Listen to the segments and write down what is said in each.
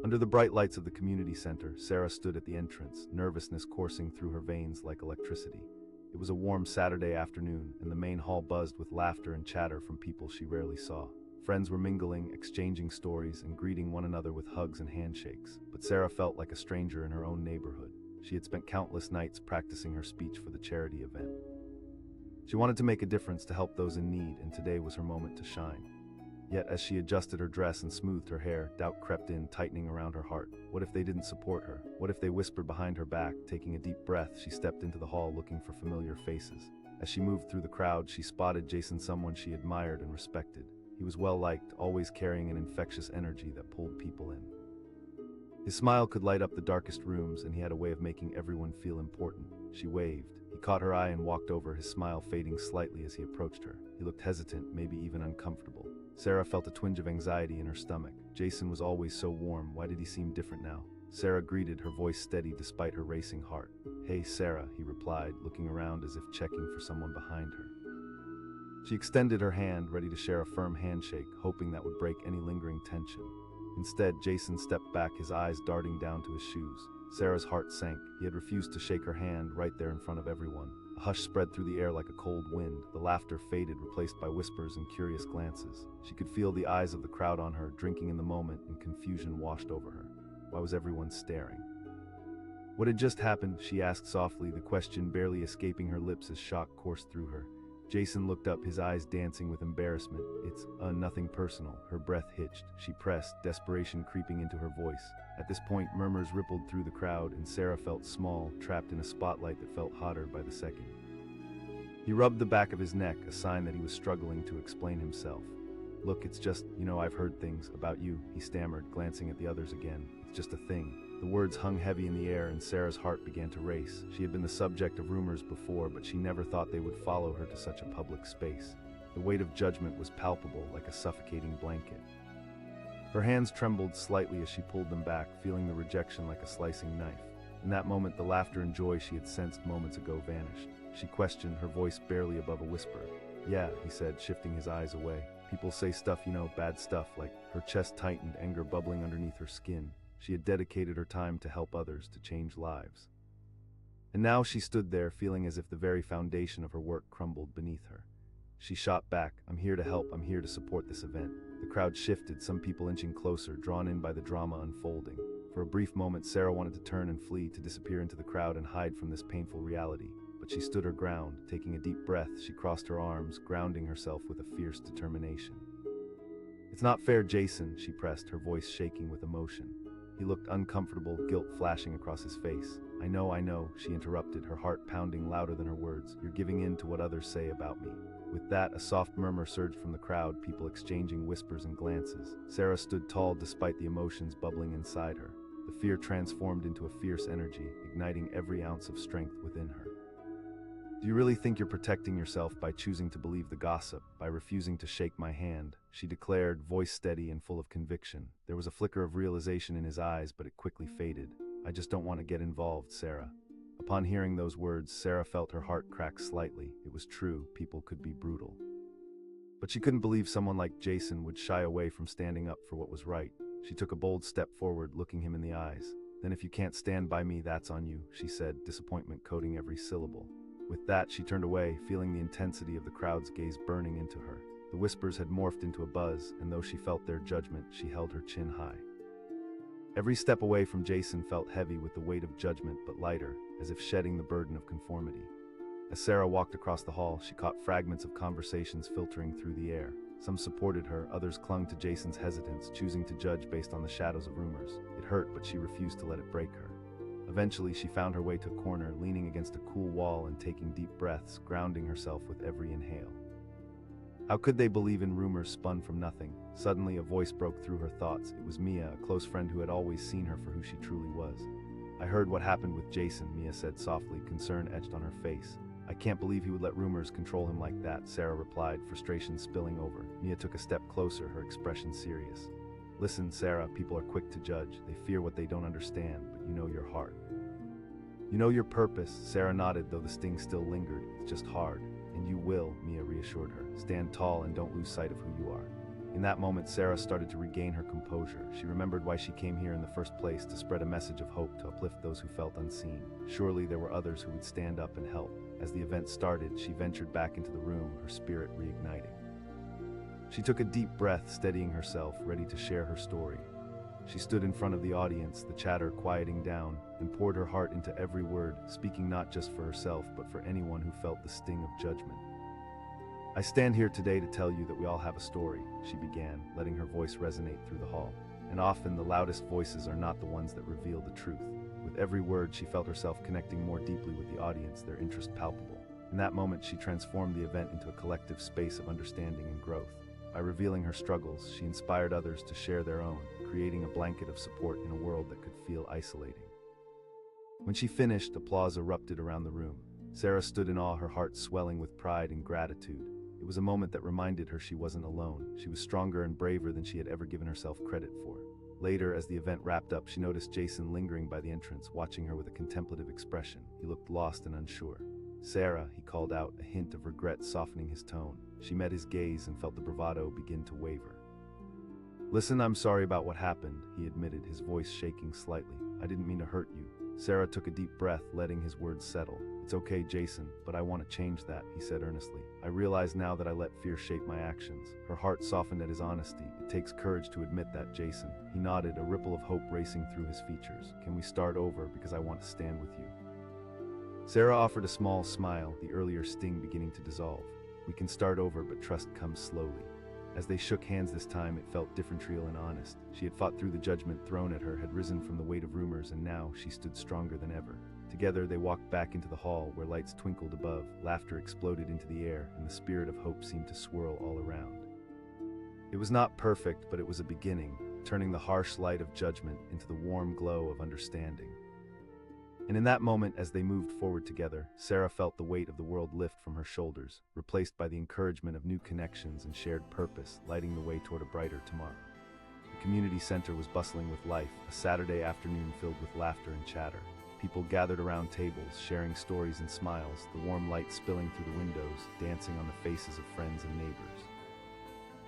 Under the bright lights of the community center, Sarah stood at the entrance, nervousness coursing through her veins like electricity. It was a warm Saturday afternoon, and the main hall buzzed with laughter and chatter from people she rarely saw. Friends were mingling, exchanging stories, and greeting one another with hugs and handshakes. But Sarah felt like a stranger in her own neighborhood. She had spent countless nights practicing her speech for the charity event. She wanted to make a difference to help those in need, and today was her moment to shine. Yet, as she adjusted her dress and smoothed her hair, doubt crept in, tightening around her heart. What if they didn't support her? What if they whispered behind her back? Taking a deep breath, she stepped into the hall looking for familiar faces. As she moved through the crowd, she spotted Jason, someone she admired and respected. He was well-liked, always carrying an infectious energy that pulled people in. His smile could light up the darkest rooms, and he had a way of making everyone feel important. She waved. He caught her eye and walked over, his smile fading slightly as he approached her. He looked hesitant, maybe even uncomfortable. Sarah felt a twinge of anxiety in her stomach. Jason was always so warm. Why did he seem different now? Sarah greeted, her voice steady despite her racing heart. "Hey, Sarah," he replied, looking around as if checking for someone behind her. She extended her hand, ready to share a firm handshake, hoping that would break any lingering tension. Instead, Jason stepped back, his eyes darting down to his shoes. Sarah's heart sank. He had refused to shake her hand right there in front of everyone. A hush spread through the air like a cold wind. The laughter faded, replaced by whispers and curious glances. She could feel the eyes of the crowd on her, drinking in the moment, and confusion washed over her. Why was everyone staring? What had just happened? She asked softly, the question barely escaping her lips as shock coursed through her. Jason looked up, his eyes dancing with embarrassment. "It's nothing personal." Her breath hitched. She pressed, desperation creeping into her voice. At this point, murmurs rippled through the crowd, and Sarah felt small, trapped in a spotlight that felt hotter by the second. He rubbed the back of his neck, a sign that he was struggling to explain himself. "Look, it's just, I've heard things about you," he stammered, glancing at the others again. "It's just a thing." The words hung heavy in the air, and Sarah's heart began to race. She had been the subject of rumors before, but she never thought they would follow her to such a public space. The weight of judgment was palpable, like a suffocating blanket. Her hands trembled slightly as she pulled them back, feeling the rejection like a slicing knife. In that moment, the laughter and joy she had sensed moments ago vanished. She questioned, her voice barely above a whisper. "Yeah," he said, shifting his eyes away. "People say stuff, bad stuff," like her chest tightened, anger bubbling underneath her skin. She had dedicated her time to help others, to change lives. And now she stood there, feeling as if the very foundation of her work crumbled beneath her. She shot back, "I'm here to help, I'm here to support this event." The crowd shifted, some people inching closer, drawn in by the drama unfolding. For a brief moment, Sarah wanted to turn and flee, to disappear into the crowd and hide from this painful reality. But she stood her ground. Taking a deep breath, she crossed her arms, grounding herself with a fierce determination. "It's not fair, Jason," she pressed, her voice shaking with emotion. He looked uncomfortable, guilt flashing across his face. I know," she interrupted, her heart pounding louder than her words. "You're giving in to what others say about me." With that, a soft murmur surged from the crowd, people exchanging whispers and glances. Sarah stood tall despite the emotions bubbling inside her. The fear transformed into a fierce energy, igniting every ounce of strength within her. "Do you really think you're protecting yourself by choosing to believe the gossip, by refusing to shake my hand?" she declared, voice steady and full of conviction. There was a flicker of realization in his eyes, but it quickly faded. "I just don't want to get involved, Sarah." Upon hearing those words, Sarah felt her heart crack slightly. It was true, people could be brutal. But she couldn't believe someone like Jason would shy away from standing up for what was right. She took a bold step forward, looking him in the eyes. "Then if you can't stand by me, that's on you," she said, disappointment coating every syllable. With that, she turned away, feeling the intensity of the crowd's gaze burning into her. The whispers had morphed into a buzz, and though she felt their judgment, she held her chin high. Every step away from Jason felt heavy with the weight of judgment, but lighter, as if shedding the burden of conformity. As Sarah walked across the hall, she caught fragments of conversations filtering through the air. Some supported her, others clung to Jason's hesitance, choosing to judge based on the shadows of rumors. It hurt, but she refused to let it break her. Eventually, she found her way to a corner, leaning against a cool wall and taking deep breaths, grounding herself with every inhale. How could they believe in rumors spun from nothing? Suddenly, a voice broke through her thoughts. It was Mia, a close friend who had always seen her for who she truly was. "I heard what happened with Jason," Mia said softly, concern etched on her face. "I can't believe he would let rumors control him like that," Sarah replied, frustration spilling over. Mia took a step closer, her expression serious. "Listen, Sarah, people are quick to judge. They fear what they don't understand, but you know your heart. You know your purpose." Sarah nodded, though the sting still lingered. "It's just hard. And you will," Mia reassured her. "Stand tall and don't lose sight of who you are." In that moment, Sarah started to regain her composure. She remembered why she came here in the first place, to spread a message of hope, to uplift those who felt unseen. Surely there were others who would stand up and help. As the event started, she ventured back into the room, her spirit reigniting. She took a deep breath, steadying herself, ready to share her story. She stood in front of the audience, the chatter quieting down, and poured her heart into every word, speaking not just for herself, but for anyone who felt the sting of judgment. "I stand here today to tell you that we all have a story," she began, letting her voice resonate through the hall. And often the loudest voices are not the ones that reveal the truth. With every word, she felt herself connecting more deeply with the audience, their interest palpable. In that moment, she transformed the event into a collective space of understanding and growth. By revealing her struggles, she inspired others to share their own, creating a blanket of support in a world that could feel isolating. When she finished, applause erupted around the room. Sarah stood in awe, her heart swelling with pride and gratitude. It was a moment that reminded her she wasn't alone. She was stronger and braver than she had ever given herself credit for. Later, as the event wrapped up, she noticed Jason lingering by the entrance, watching her with a contemplative expression. He looked lost and unsure. "Sarah," he called out, a hint of regret softening his tone. She met his gaze and felt the bravado begin to waver. "Listen, I'm sorry about what happened," he admitted, his voice shaking slightly. "I didn't mean to hurt you." Sarah took a deep breath, letting his words settle. "It's okay, Jason, but I want to change that," he said earnestly. "I realize now that I let fear shape my actions." Her heart softened at his honesty. "It takes courage to admit that, Jason." He nodded, a ripple of hope racing through his features. "Can we start over, because I want to stand with you?" Sarah offered a small smile, the earlier sting beginning to dissolve. "We can start over, but trust comes slowly." As they shook hands this time, it felt different, real and honest. She had fought through the judgment thrown at her, had risen from the weight of rumors, and now she stood stronger than ever. Together, they walked back into the hall, where lights twinkled above, laughter exploded into the air, and the spirit of hope seemed to swirl all around. It was not perfect, but it was a beginning, turning the harsh light of judgment into the warm glow of understanding. And in that moment, as they moved forward together, Sarah felt the weight of the world lift from her shoulders, replaced by the encouragement of new connections and shared purpose, lighting the way toward a brighter tomorrow. The community center was bustling with life, a Saturday afternoon filled with laughter and chatter. People gathered around tables, sharing stories and smiles, the warm light spilling through the windows, dancing on the faces of friends and neighbors.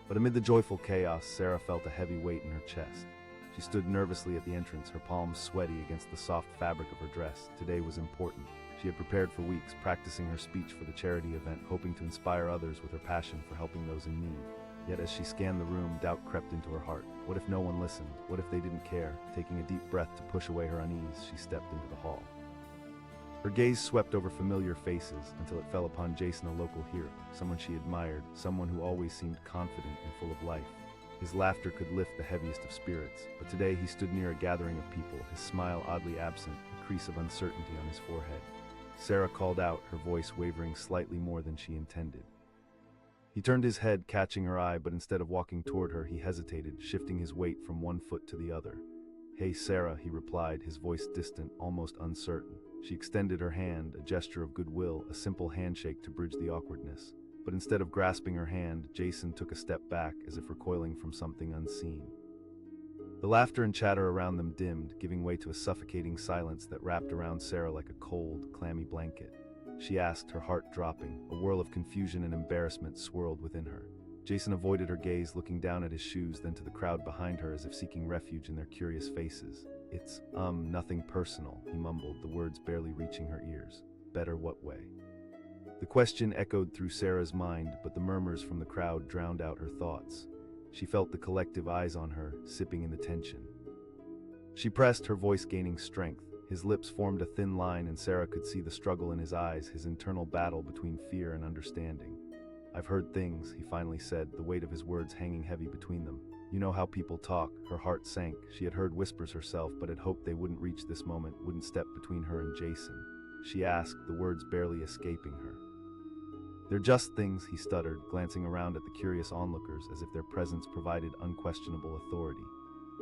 But amid the joyful chaos, Sarah felt a heavy weight in her chest. She stood nervously at the entrance, her palms sweaty against the soft fabric of her dress. Today was important. She had prepared for weeks, practicing her speech for the charity event, hoping to inspire others with her passion for helping those in need. Yet as she scanned the room, doubt crept into her heart. What if no one listened? What if they didn't care? Taking a deep breath to push away her unease, she stepped into the hall. Her gaze swept over familiar faces until it fell upon Jason, a local hero, someone she admired, someone who always seemed confident and full of life. His laughter could lift the heaviest of spirits, but today he stood near a gathering of people, his smile oddly absent, a crease of uncertainty on his forehead. Sarah called out, her voice wavering slightly more than she intended. He turned his head, catching her eye, but instead of walking toward her, he hesitated, shifting his weight from one foot to the other. "Hey, Sarah," he replied, his voice distant, almost uncertain. She extended her hand, a gesture of goodwill, a simple handshake to bridge the awkwardness. But instead of grasping her hand, Jason took a step back, as if recoiling from something unseen. The laughter and chatter around them dimmed, giving way to a suffocating silence that wrapped around Sarah like a cold, clammy blanket. She asked, her heart dropping. A whirl of confusion and embarrassment swirled within her. Jason avoided her gaze, looking down at his shoes, then to the crowd behind her as if seeking refuge in their curious faces. "It's, nothing personal," he mumbled, the words barely reaching her ears. "Better what way?" The question echoed through Sarah's mind, but the murmurs from the crowd drowned out her thoughts. She felt the collective eyes on her, sipping in the tension. She pressed, her voice gaining strength. His lips formed a thin line, and Sarah could see the struggle in his eyes, his internal battle between fear and understanding. "I've heard things," he finally said, the weight of his words hanging heavy between them. "You know how people talk." Her heart sank. She had heard whispers herself, but had hoped they wouldn't reach this moment, wouldn't step between her and Jason. She asked, the words barely escaping her. "They're just things," he stuttered, glancing around at the curious onlookers as if their presence provided unquestionable authority.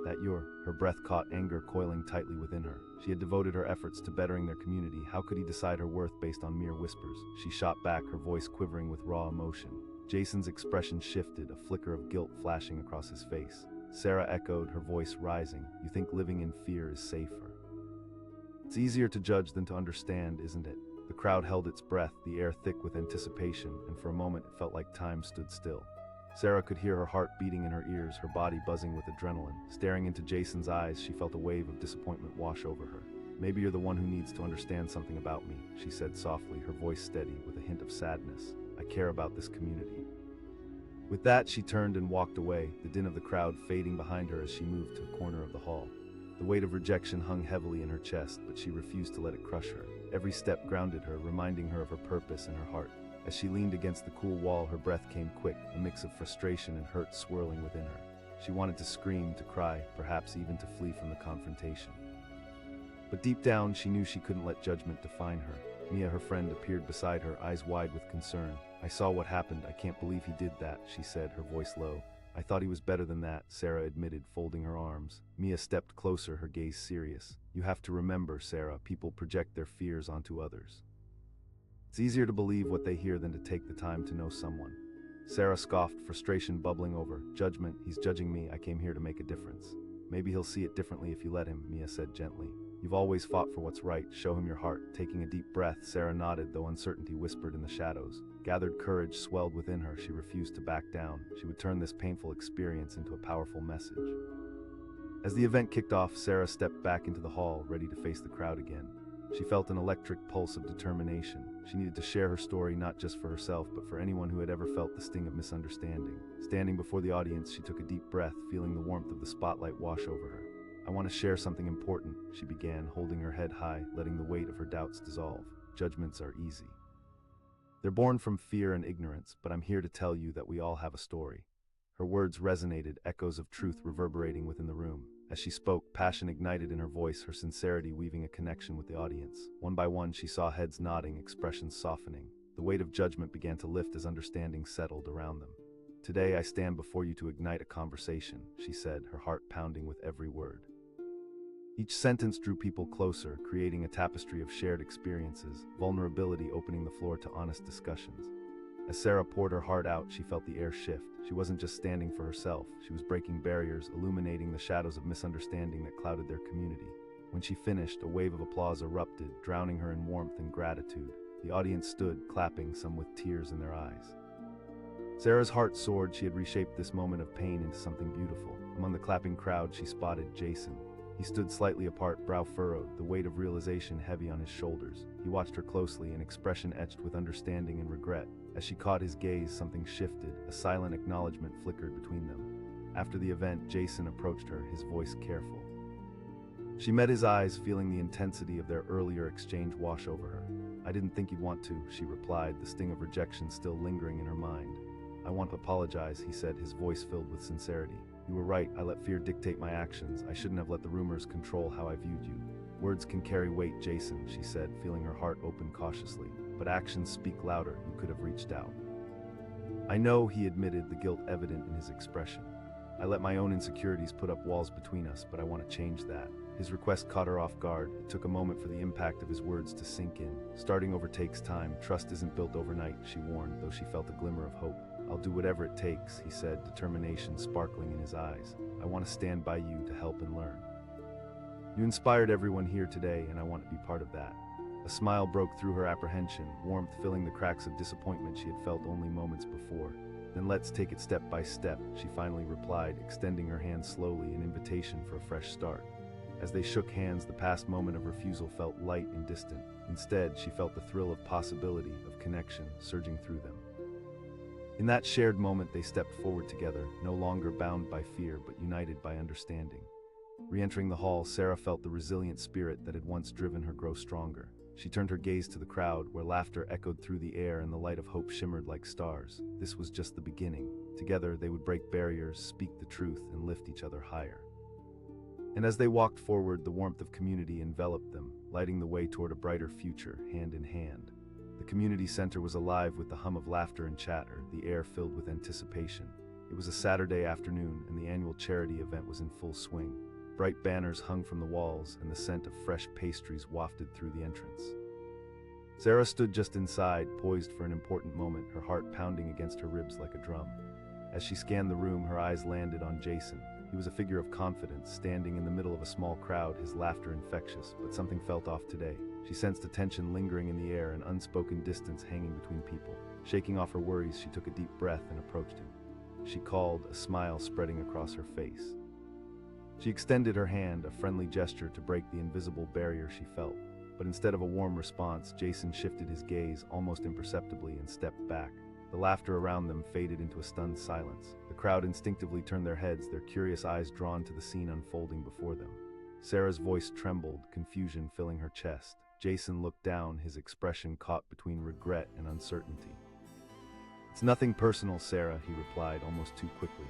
"That you're..." Her breath caught, anger coiling tightly within her. She had devoted her efforts to bettering their community. How could he decide her worth based on mere whispers? She shot back, her voice quivering with raw emotion. Jason's expression shifted, a flicker of guilt flashing across his face. Sarah echoed, her voice rising. "You think living in fear is safer? It's easier to judge than to understand, isn't it?" The crowd held its breath, the air thick with anticipation, and for a moment it felt like time stood still. Sarah could hear her heart beating in her ears, her body buzzing with adrenaline. Staring into Jason's eyes, she felt a wave of disappointment wash over her. "Maybe you're the one who needs to understand something about me," she said softly, her voice steady with a hint of sadness. "I care about this community." With that, she turned and walked away, the din of the crowd fading behind her as she moved to a corner of the hall. The weight of rejection hung heavily in her chest, but she refused to let it crush her. Every step grounded her, reminding her of her purpose and her heart. As she leaned against the cool wall, her breath came quick, a mix of frustration and hurt swirling within her. She wanted to scream, to cry, perhaps even to flee from the confrontation. But deep down, she knew she couldn't let judgment define her. Mia, her friend, appeared beside her, eyes wide with concern. "I saw what happened. I can't believe he did that," she said, her voice low. "I thought he was better than that," Sarah admitted, folding her arms. Mia stepped closer, her gaze serious. "You have to remember, Sarah, people project their fears onto others. It's easier to believe what they hear than to take the time to know someone." Sarah scoffed, frustration bubbling over. "Judgment, he's judging me. I came here to make a difference." "Maybe he'll see it differently if you let him," Mia said gently. "You've always fought for what's right. Show him your heart." Taking a deep breath, Sarah nodded, though uncertainty whispered in the shadows. Gathered courage swelled within her. She refused to back down. She would turn this painful experience into a powerful message. As the event kicked off, Sarah stepped back into the hall, ready to face the crowd again. She felt an electric pulse of determination. She needed to share her story not just for herself, but for anyone who had ever felt the sting of misunderstanding. Standing before the audience, she took a deep breath, feeling the warmth of the spotlight wash over her. "I want to share something important," she began, holding her head high, letting the weight of her doubts dissolve. "Judgments are easy. They're born from fear and ignorance, but I'm here to tell you that we all have a story." Her words resonated, echoes of truth reverberating within the room. As she spoke, passion ignited in her voice, her sincerity weaving a connection with the audience. One by one, she saw heads nodding, expressions softening. The weight of judgment began to lift as understanding settled around them. "Today I stand before you to ignite a conversation," she said, her heart pounding with every word. Each sentence drew people closer, creating a tapestry of shared experiences, vulnerability opening the floor to honest discussions. As Sarah poured her heart out, she felt the air shift. She wasn't just standing for herself, she was breaking barriers, illuminating the shadows of misunderstanding that clouded their community. When she finished, a wave of applause erupted, drowning her in warmth and gratitude. The audience stood, clapping, some with tears in their eyes. Sarah's heart soared. She had reshaped this moment of pain into something beautiful. Among the clapping crowd, she spotted Jason. He stood slightly apart, brow furrowed, the weight of realization heavy on his shoulders. He watched her closely, an expression etched with understanding and regret. As she caught his gaze, something shifted, a silent acknowledgement flickered between them. After the event, Jason approached her, his voice careful. She met his eyes, feeling the intensity of their earlier exchange wash over her. "I didn't think you'd want to," she replied, the sting of rejection still lingering in her mind. "I want to apologize," he said, his voice filled with sincerity. "You were right, I let fear dictate my actions. I shouldn't have let the rumors control how I viewed you." "Words can carry weight, Jason," she said, feeling her heart open cautiously. "But actions speak louder. You could have reached out." "I know," he admitted, the guilt evident in his expression. "I let my own insecurities put up walls between us, but I want to change that." His request caught her off guard. It took a moment for the impact of his words to sink in. "Starting over takes time. Trust isn't built overnight," she warned, though she felt a glimmer of hope. "I'll do whatever it takes," he said, determination sparkling in his eyes. "I want to stand by you to help and learn. You inspired everyone here today, and I want to be part of that." A smile broke through her apprehension, warmth filling the cracks of disappointment she had felt only moments before. "Then let's take it step by step," she finally replied, extending her hand slowly, an invitation for a fresh start. As they shook hands, the past moment of refusal felt light and distant. Instead, she felt the thrill of possibility, of connection, surging through them. In that shared moment, they stepped forward together, no longer bound by fear, but united by understanding. Re-entering the hall, Sarah felt the resilient spirit that had once driven her grow stronger. She turned her gaze to the crowd, where laughter echoed through the air and the light of hope shimmered like stars. This was just the beginning. Together, they would break barriers, speak the truth, and lift each other higher. And as they walked forward, the warmth of community enveloped them, lighting the way toward a brighter future, hand in hand. The community center was alive with the hum of laughter and chatter, the air filled with anticipation. It was a Saturday afternoon, and the annual charity event was in full swing. Bright banners hung from the walls, and the scent of fresh pastries wafted through the entrance. Sarah stood just inside, poised for an important moment, her heart pounding against her ribs like a drum. As she scanned the room, her eyes landed on Jason. He was a figure of confidence, standing in the middle of a small crowd, his laughter infectious, but something felt off today. She sensed a tension lingering in the air, an unspoken distance hanging between people. Shaking off her worries, she took a deep breath and approached him. she called, a smile spreading across her face. She extended her hand, a friendly gesture to break the invisible barrier she felt. But instead of a warm response, Jason shifted his gaze almost imperceptibly and stepped back. The laughter around them faded into a stunned silence. The crowd instinctively turned their heads, their curious eyes drawn to the scene unfolding before them. Sarah's voice trembled, confusion filling her chest. Jason looked down, his expression caught between regret and uncertainty. "It's nothing personal, Sarah," he replied almost too quickly.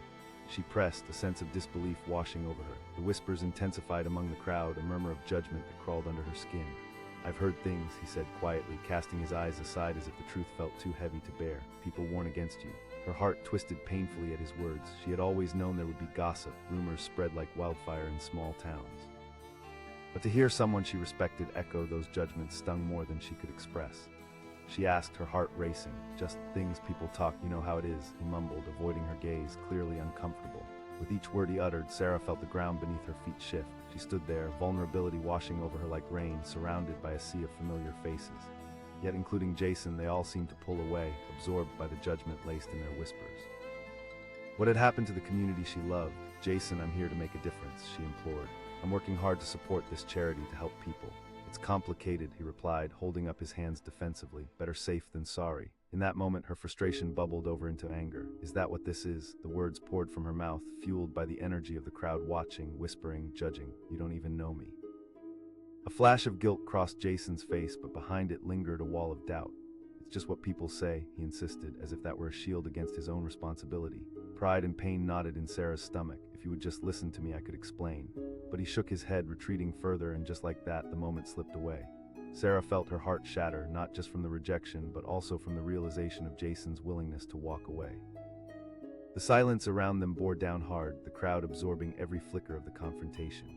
She pressed, a sense of disbelief washing over her. The whispers intensified among the crowd, a murmur of judgment that crawled under her skin. "I've heard things," he said quietly, casting his eyes aside as if the truth felt too heavy to bear. "People warn against you." Her heart twisted painfully at his words. She had always known there would be gossip, rumors spread like wildfire in small towns. But to hear someone she respected echo those judgments stung more than she could express. She asked, her heart racing. "Just things people talk, you know how it is," he mumbled, avoiding her gaze, clearly uncomfortable. With each word he uttered, Sarah felt the ground beneath her feet shift. She stood there, vulnerability washing over her like rain, surrounded by a sea of familiar faces. Yet including Jason, they all seemed to pull away, absorbed by the judgment laced in their whispers. What had happened to the community she loved? "Jason, I'm here to make a difference," she implored. "I'm working hard to support this charity to help people." "It's complicated," he replied, holding up his hands defensively. "Better safe than sorry." In that moment, her frustration bubbled over into anger. "Is that what this is?" The words poured from her mouth, fueled by the energy of the crowd watching, whispering, judging. "You don't even know me." A flash of guilt crossed Jason's face, but behind it lingered a wall of doubt. "It's just what people say," he insisted, as if that were a shield against his own responsibility. Pride and pain knotted in Sarah's stomach. "If you would just listen to me, I could explain." But he shook his head, retreating further, and just like that, the moment slipped away. Sarah felt her heart shatter, not just from the rejection, but also from the realization of Jason's willingness to walk away. The silence around them bore down hard, the crowd absorbing every flicker of the confrontation.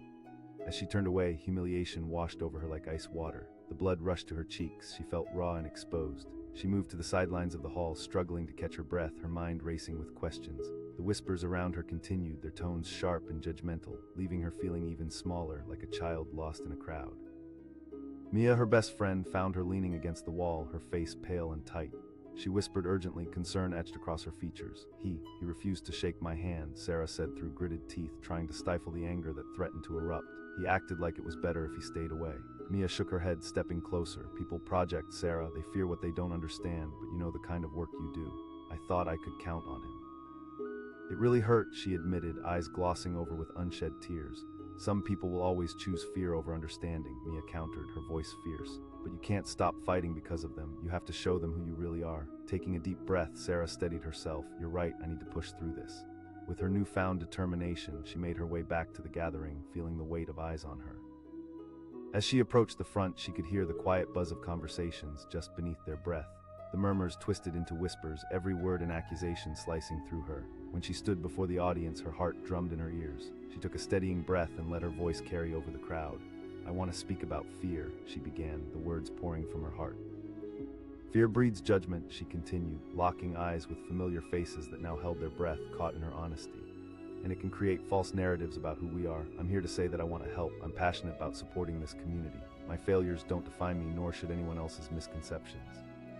As she turned away, humiliation washed over her like ice water. The blood rushed to her cheeks, she felt raw and exposed. She moved to the sidelines of the hall, struggling to catch her breath, her mind racing with questions. The whispers around her continued, their tones sharp and judgmental, leaving her feeling even smaller, like a child lost in a crowd. Mia, her best friend, found her leaning against the wall, her face pale and tight. She whispered urgently, concern etched across her features. He refused to shake my hand," Sarah said through gritted teeth, trying to stifle the anger that threatened to erupt. "He acted like it was better if he stayed away." Mia shook her head, stepping closer. "People project, Sarah. They fear what they don't understand, but you know the kind of work you do. I thought I could count on him." "It really hurt," she admitted, eyes glossing over with unshed tears. "Some people will always choose fear over understanding," Mia countered, her voice fierce. "But you can't stop fighting because of them. You have to show them who you really are." Taking a deep breath, Sarah steadied herself. "You're right, I need to push through this." With her newfound determination, she made her way back to the gathering, feeling the weight of eyes on her. As she approached the front, she could hear the quiet buzz of conversations just beneath their breath. The murmurs twisted into whispers, every word an accusation slicing through her. When she stood before the audience, her heart drummed in her ears. She took a steadying breath and let her voice carry over the crowd. "I want to speak about fear," she began, the words pouring from her heart. "Fear breeds judgment," she continued, locking eyes with familiar faces that now held their breath, caught in her honesty. "And it can create false narratives about who we are. I'm here to say that I want to help. I'm passionate about supporting this community. My failures don't define me, nor should anyone else's misconceptions."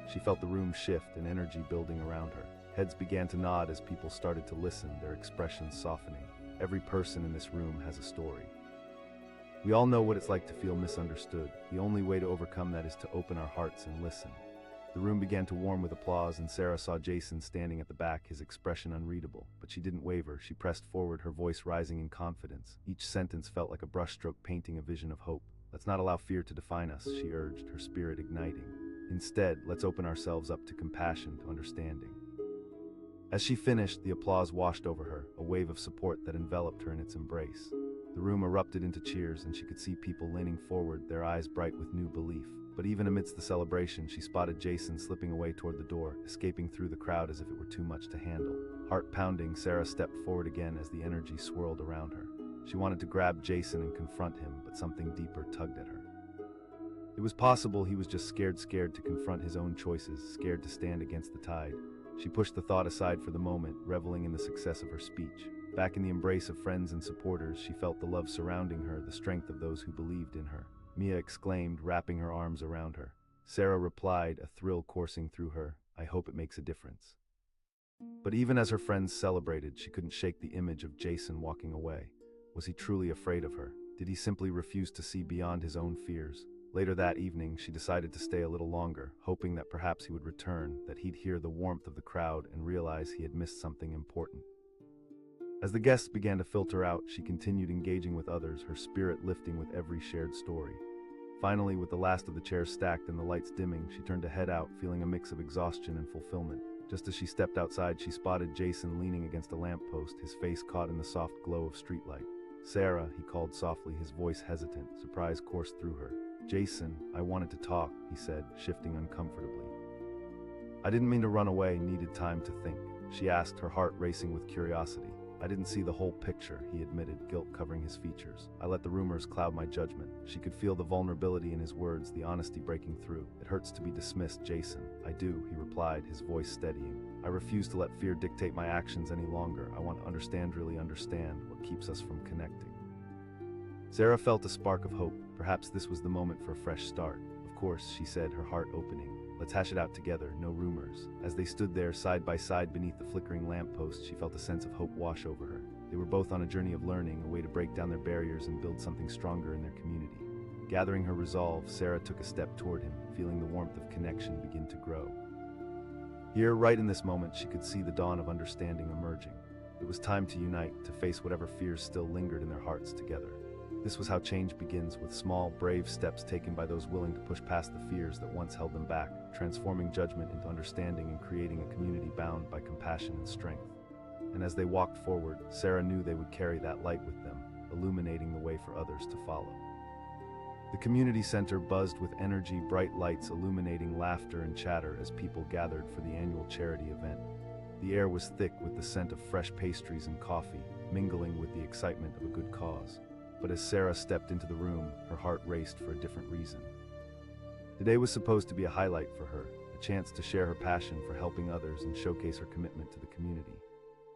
She felt the room shift, an energy building around her. Heads began to nod as people started to listen, their expressions softening. Every person in this room has a story. We all know what it's like to feel misunderstood. The only way to overcome that is to open our hearts and listen. The room began to warm with applause, and Sarah saw Jason standing at the back, his expression unreadable. But she didn't waver. She pressed forward, her voice rising in confidence. Each sentence felt like a brushstroke painting a vision of hope. "Let's not allow fear to define us," she urged, her spirit igniting. "Instead, let's open ourselves up to compassion, to understanding." As she finished, the applause washed over her, a wave of support that enveloped her in its embrace. The room erupted into cheers, and she could see people leaning forward, their eyes bright with new belief. But even amidst the celebration, she spotted Jason slipping away toward the door, escaping through the crowd as if it were too much to handle. Heart pounding, Sarah stepped forward again as the energy swirled around her. She wanted to grab Jason and confront him, but something deeper tugged at her. It was possible he was just scared to confront his own choices, scared to stand against the tide. She pushed the thought aside for the moment, reveling in the success of her speech. Back in the embrace of friends and supporters, she felt the love surrounding her, the strength of those who believed in her. Mia exclaimed, wrapping her arms around her. Sarah replied, a thrill coursing through her, "I hope it makes a difference." But even as her friends celebrated, she couldn't shake the image of Jason walking away. Was he truly afraid of her? Did he simply refuse to see beyond his own fears? Later that evening, she decided to stay a little longer, hoping that perhaps he would return, that he'd hear the warmth of the crowd and realize he had missed something important. As the guests began to filter out, she continued engaging with others, her spirit lifting with every shared story. Finally, with the last of the chairs stacked and the lights dimming, she turned to head out, feeling a mix of exhaustion and fulfillment. Just as she stepped outside, she spotted Jason leaning against a lamppost, his face caught in the soft glow of streetlight. "Sarah," he called softly, his voice hesitant. Surprise coursed through her. "Jason, I wanted to talk," he said, shifting uncomfortably. "I didn't mean to run away, needed time to think," she asked, her heart racing with curiosity. "I didn't see the whole picture," he admitted, guilt covering his features. "I let the rumors cloud my judgment." She could feel the vulnerability in his words, the honesty breaking through. "It hurts to be dismissed, Jason." "I do," he replied, his voice steadying. "I refuse to let fear dictate my actions any longer. I want to really understand what keeps us from connecting." Sarah felt a spark of hope. Perhaps this was the moment for a fresh start. "Of course," she said, her heart opening. "Let's hash it out together, no rumors." As they stood there side by side beneath the flickering lamppost, she felt a sense of hope wash over her. They were both on a journey of learning, a way to break down their barriers and build something stronger in their community. Gathering her resolve, Sarah took a step toward him, feeling the warmth of connection begin to grow. Here, right in this moment, she could see the dawn of understanding emerging. It was time to unite, to face whatever fears still lingered in their hearts together. This was how change begins, with small, brave steps taken by those willing to push past the fears that once held them back, transforming judgment into understanding and creating a community bound by compassion and strength. And as they walked forward, Sarah knew they would carry that light with them, illuminating the way for others to follow. The community center buzzed with energy, bright lights illuminating laughter and chatter as people gathered for the annual charity event. The air was thick with the scent of fresh pastries and coffee, mingling with the excitement of a good cause. But as Sarah stepped into the room, her heart raced for a different reason. Today was supposed to be a highlight for her, a chance to share her passion for helping others and showcase her commitment to the community.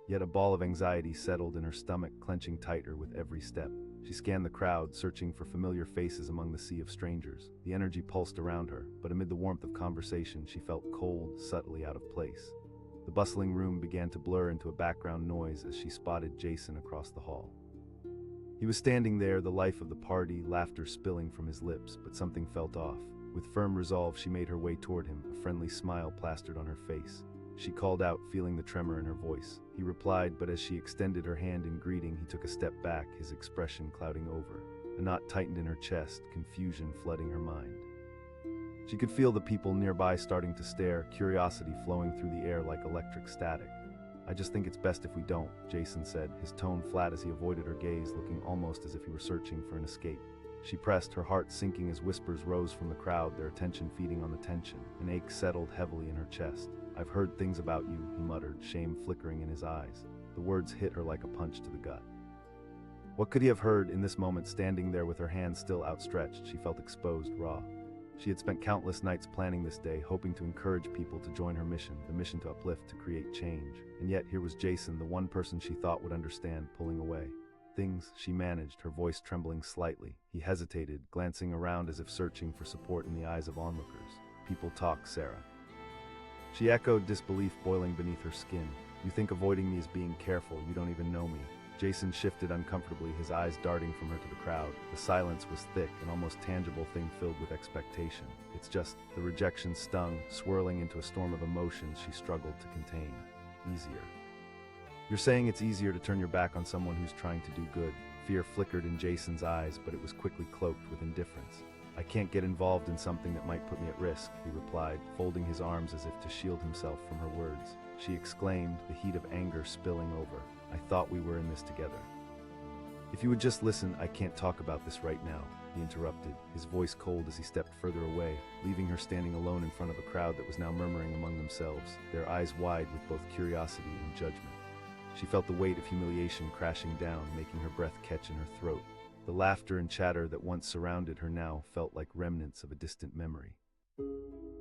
Yet a ball of anxiety settled in her stomach, clenching tighter with every step. She scanned the crowd, searching for familiar faces among the sea of strangers. The energy pulsed around her, but amid the warmth of conversation, she felt cold, subtly out of place. The bustling room began to blur into a background noise as she spotted Jason across the hall. He was standing there, the life of the party, laughter spilling from his lips, but something felt off. With firm resolve, she made her way toward him, a friendly smile plastered on her face. She called out, feeling the tremor in her voice. He replied, but as she extended her hand in greeting, he took a step back, his expression clouding over. A knot tightened in her chest, confusion flooding her mind. She could feel the people nearby starting to stare, curiosity flowing through the air like electric static. "I just think it's best if we don't," Jason said, his tone flat as he avoided her gaze, looking almost as if he were searching for an escape. She pressed, her heart sinking as whispers rose from the crowd, their attention feeding on the tension. An ache settled heavily in her chest. "I've heard things about you," he muttered, shame flickering in his eyes. The words hit her like a punch to the gut. What could he have heard? In this moment, standing there with her hands still outstretched, she felt exposed, raw. She had spent countless nights planning this day, hoping to encourage people to join her mission, the mission to uplift, to create change. And yet here was Jason, the one person she thought would understand, pulling away. "Things," she managed, her voice trembling slightly. He hesitated, glancing around as if searching for support in the eyes of onlookers. "People talk, Sarah." She echoed, disbelief boiling beneath her skin. "You think avoiding me is being careful, you don't even know me." Jason shifted uncomfortably, his eyes darting from her to the crowd. The silence was thick, an almost tangible thing filled with expectation. "It's just," the rejection stung, swirling into a storm of emotions she struggled to contain. "Easier." "You're saying it's easier to turn your back on someone who's trying to do good." Fear flickered in Jason's eyes, but it was quickly cloaked with indifference. "I can't get involved in something that might put me at risk," he replied, folding his arms as if to shield himself from her words. She exclaimed, the heat of anger spilling over. "I thought we were in this together." "If you would just listen, I can't talk about this right now," he interrupted, his voice cold as he stepped further away, leaving her standing alone in front of a crowd that was now murmuring among themselves, their eyes wide with both curiosity and judgment. She felt the weight of humiliation crashing down, making her breath catch in her throat. The laughter and chatter that once surrounded her now felt like remnants of a distant memory.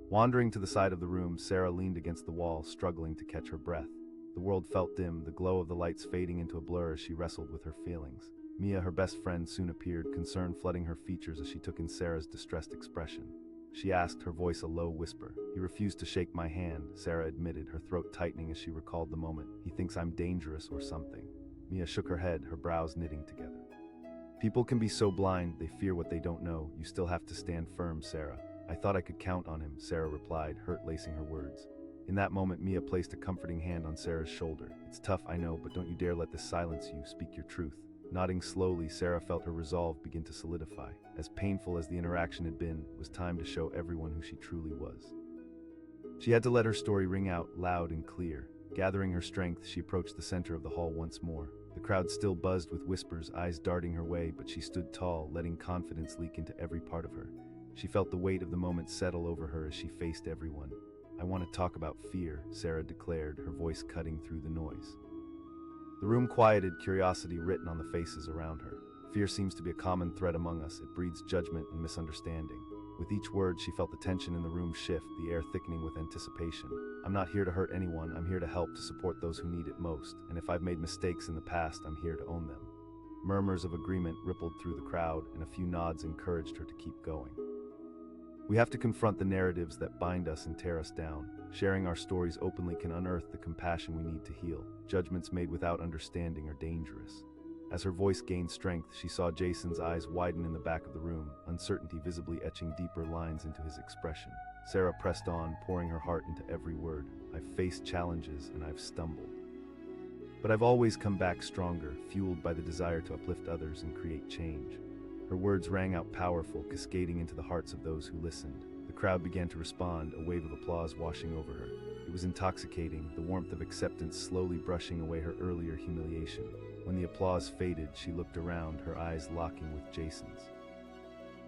Wandering to the side of the room, Sarah leaned against the wall, struggling to catch her breath. The world felt dim, the glow of the lights fading into a blur as she wrestled with her feelings. Mia, her best friend, soon appeared, concern flooding her features as she took in Sarah's distressed expression. she asked, her voice a low whisper. He refused to shake my hand, Sarah admitted, her throat tightening as she recalled the moment. He thinks I'm dangerous or something. Mia shook her head, her brows knitting together. People can be so blind, they fear what they don't know. You still have to stand firm, Sarah. I thought I could count on him, Sarah replied, hurt lacing her words. In that moment, Mia placed a comforting hand on Sarah's shoulder. It's tough, I know, but don't you dare let this silence you. Speak your truth. Nodding slowly, Sarah felt her resolve begin to solidify. As painful as the interaction had been, it was time to show everyone who she truly was. She had to let her story ring out, loud and clear. Gathering her strength, she approached the center of the hall once more. The crowd still buzzed with whispers, eyes darting her way, but she stood tall, letting confidence leak into every part of her. She felt the weight of the moment settle over her as she faced everyone. I want to talk about fear, Sarah declared, her voice cutting through the noise. The room quieted, curiosity written on the faces around her. Fear seems to be a common thread among us. It breeds judgment and misunderstanding. With each word, she felt the tension in the room shift, the air thickening with anticipation. I'm not here to hurt anyone. I'm here to help, to support those who need it most. And if I've made mistakes in the past, I'm here to own them. Murmurs of agreement rippled through the crowd, and a few nods encouraged her to keep going. We have to confront the narratives that bind us and tear us down. Sharing our stories openly can unearth the compassion we need to heal. Judgments made without understanding are dangerous. As her voice gained strength, she saw Jason's eyes widen in the back of the room, uncertainty visibly etching deeper lines into his expression. Sarah pressed on, pouring her heart into every word. I've faced challenges and I've stumbled. But I've always come back stronger, fueled by the desire to uplift others and create change. Her words rang out powerful, cascading into the hearts of those who listened. The crowd began to respond, a wave of applause washing over her. It was intoxicating, the warmth of acceptance slowly brushing away her earlier humiliation. When the applause faded, she looked around, her eyes locking with Jason's.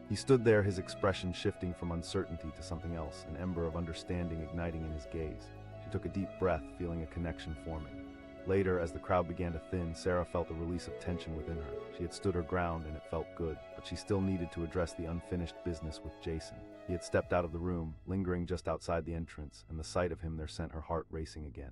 He stood there, his expression shifting from uncertainty to something else, an ember of understanding igniting in his gaze. She took a deep breath, feeling a connection forming. Later, as the crowd began to thin, Sarah felt a release of tension within her. She had stood her ground and it felt good, but she still needed to address the unfinished business with Jason. He had stepped out of the room, lingering just outside the entrance, and the sight of him there sent her heart racing again.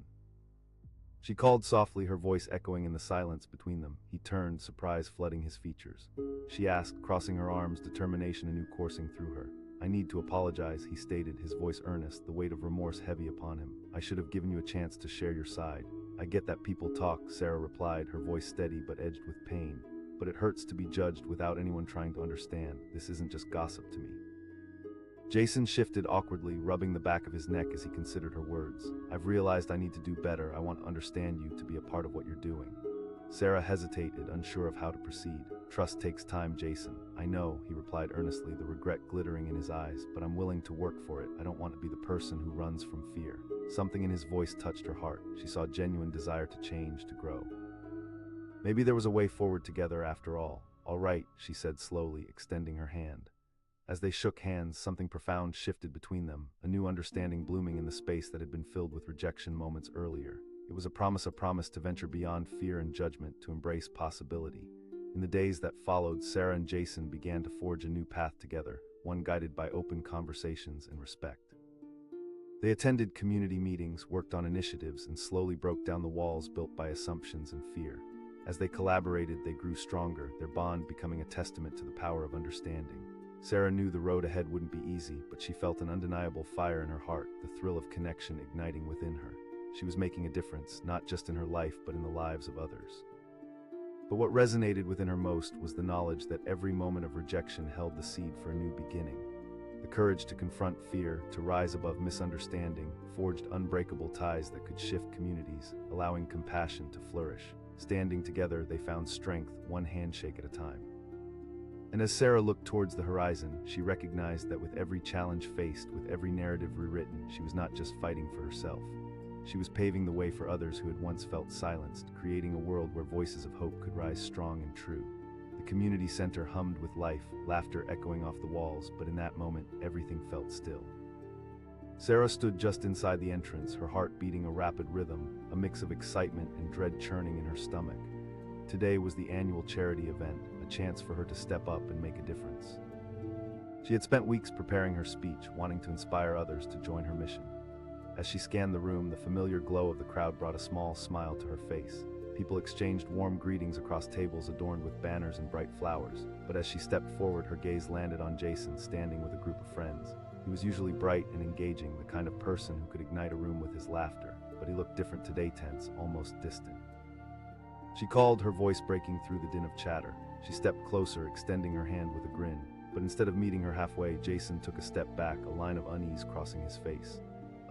She called softly, her voice echoing in the silence between them. He turned, surprise flooding his features. She asked, crossing her arms, determination anew coursing through her. I need to apologize, he stated, his voice earnest, the weight of remorse heavy upon him. I should have given you a chance to share your side. I get that people talk, Sarah replied, her voice steady but edged with pain. But it hurts to be judged without anyone trying to understand. This isn't just gossip to me. Jason shifted awkwardly, rubbing the back of his neck as he considered her words. I've realized I need to do better. I want to understand you, to be a part of what you're doing. Sarah hesitated, unsure of how to proceed. Trust takes time, Jason. I know, he replied earnestly, the regret glittering in his eyes, but I'm willing to work for it. I don't want to be the person who runs from fear. Something in his voice touched her heart. She saw genuine desire to change, to grow. Maybe there was a way forward together after all. All right, she said slowly, extending her hand. As they shook hands, something profound shifted between them, a new understanding blooming in the space that had been filled with rejection moments earlier. It was a promise to venture beyond fear and judgment, to embrace possibility. In the days that followed, Sarah and Jason began to forge a new path together, one guided by open conversations and respect. They attended community meetings, worked on initiatives, and slowly broke down the walls built by assumptions and fear. As they collaborated, they grew stronger, their bond becoming a testament to the power of understanding. Sarah knew the road ahead wouldn't be easy, but she felt an undeniable fire in her heart, the thrill of connection igniting within her. She was making a difference, not just in her life, but in the lives of others. But what resonated within her most was the knowledge that every moment of rejection held the seed for a new beginning. The courage to confront fear, to rise above misunderstanding, forged unbreakable ties that could shift communities, allowing compassion to flourish. Standing together, they found strength, one handshake at a time. And as Sarah looked towards the horizon, she recognized that with every challenge faced, with every narrative rewritten, she was not just fighting for herself. She was paving the way for others who had once felt silenced, creating a world where voices of hope could rise strong and true. The community center hummed with life, laughter echoing off the walls, but in that moment, everything felt still. Sarah stood just inside the entrance, her heart beating a rapid rhythm, a mix of excitement and dread churning in her stomach. Today was the annual charity event, a chance for her to step up and make a difference. She had spent weeks preparing her speech, wanting to inspire others to join her mission. As she scanned the room, the familiar glow of the crowd brought a small smile to her face. People exchanged warm greetings across tables adorned with banners and bright flowers, but as she stepped forward, her gaze landed on Jason, standing with a group of friends. He was usually bright and engaging, the kind of person who could ignite a room with his laughter, but he looked different today, tense, almost distant. She called, her voice breaking through the din of chatter. She stepped closer, extending her hand with a grin. But instead of meeting her halfway, Jason took a step back, a line of unease crossing his face.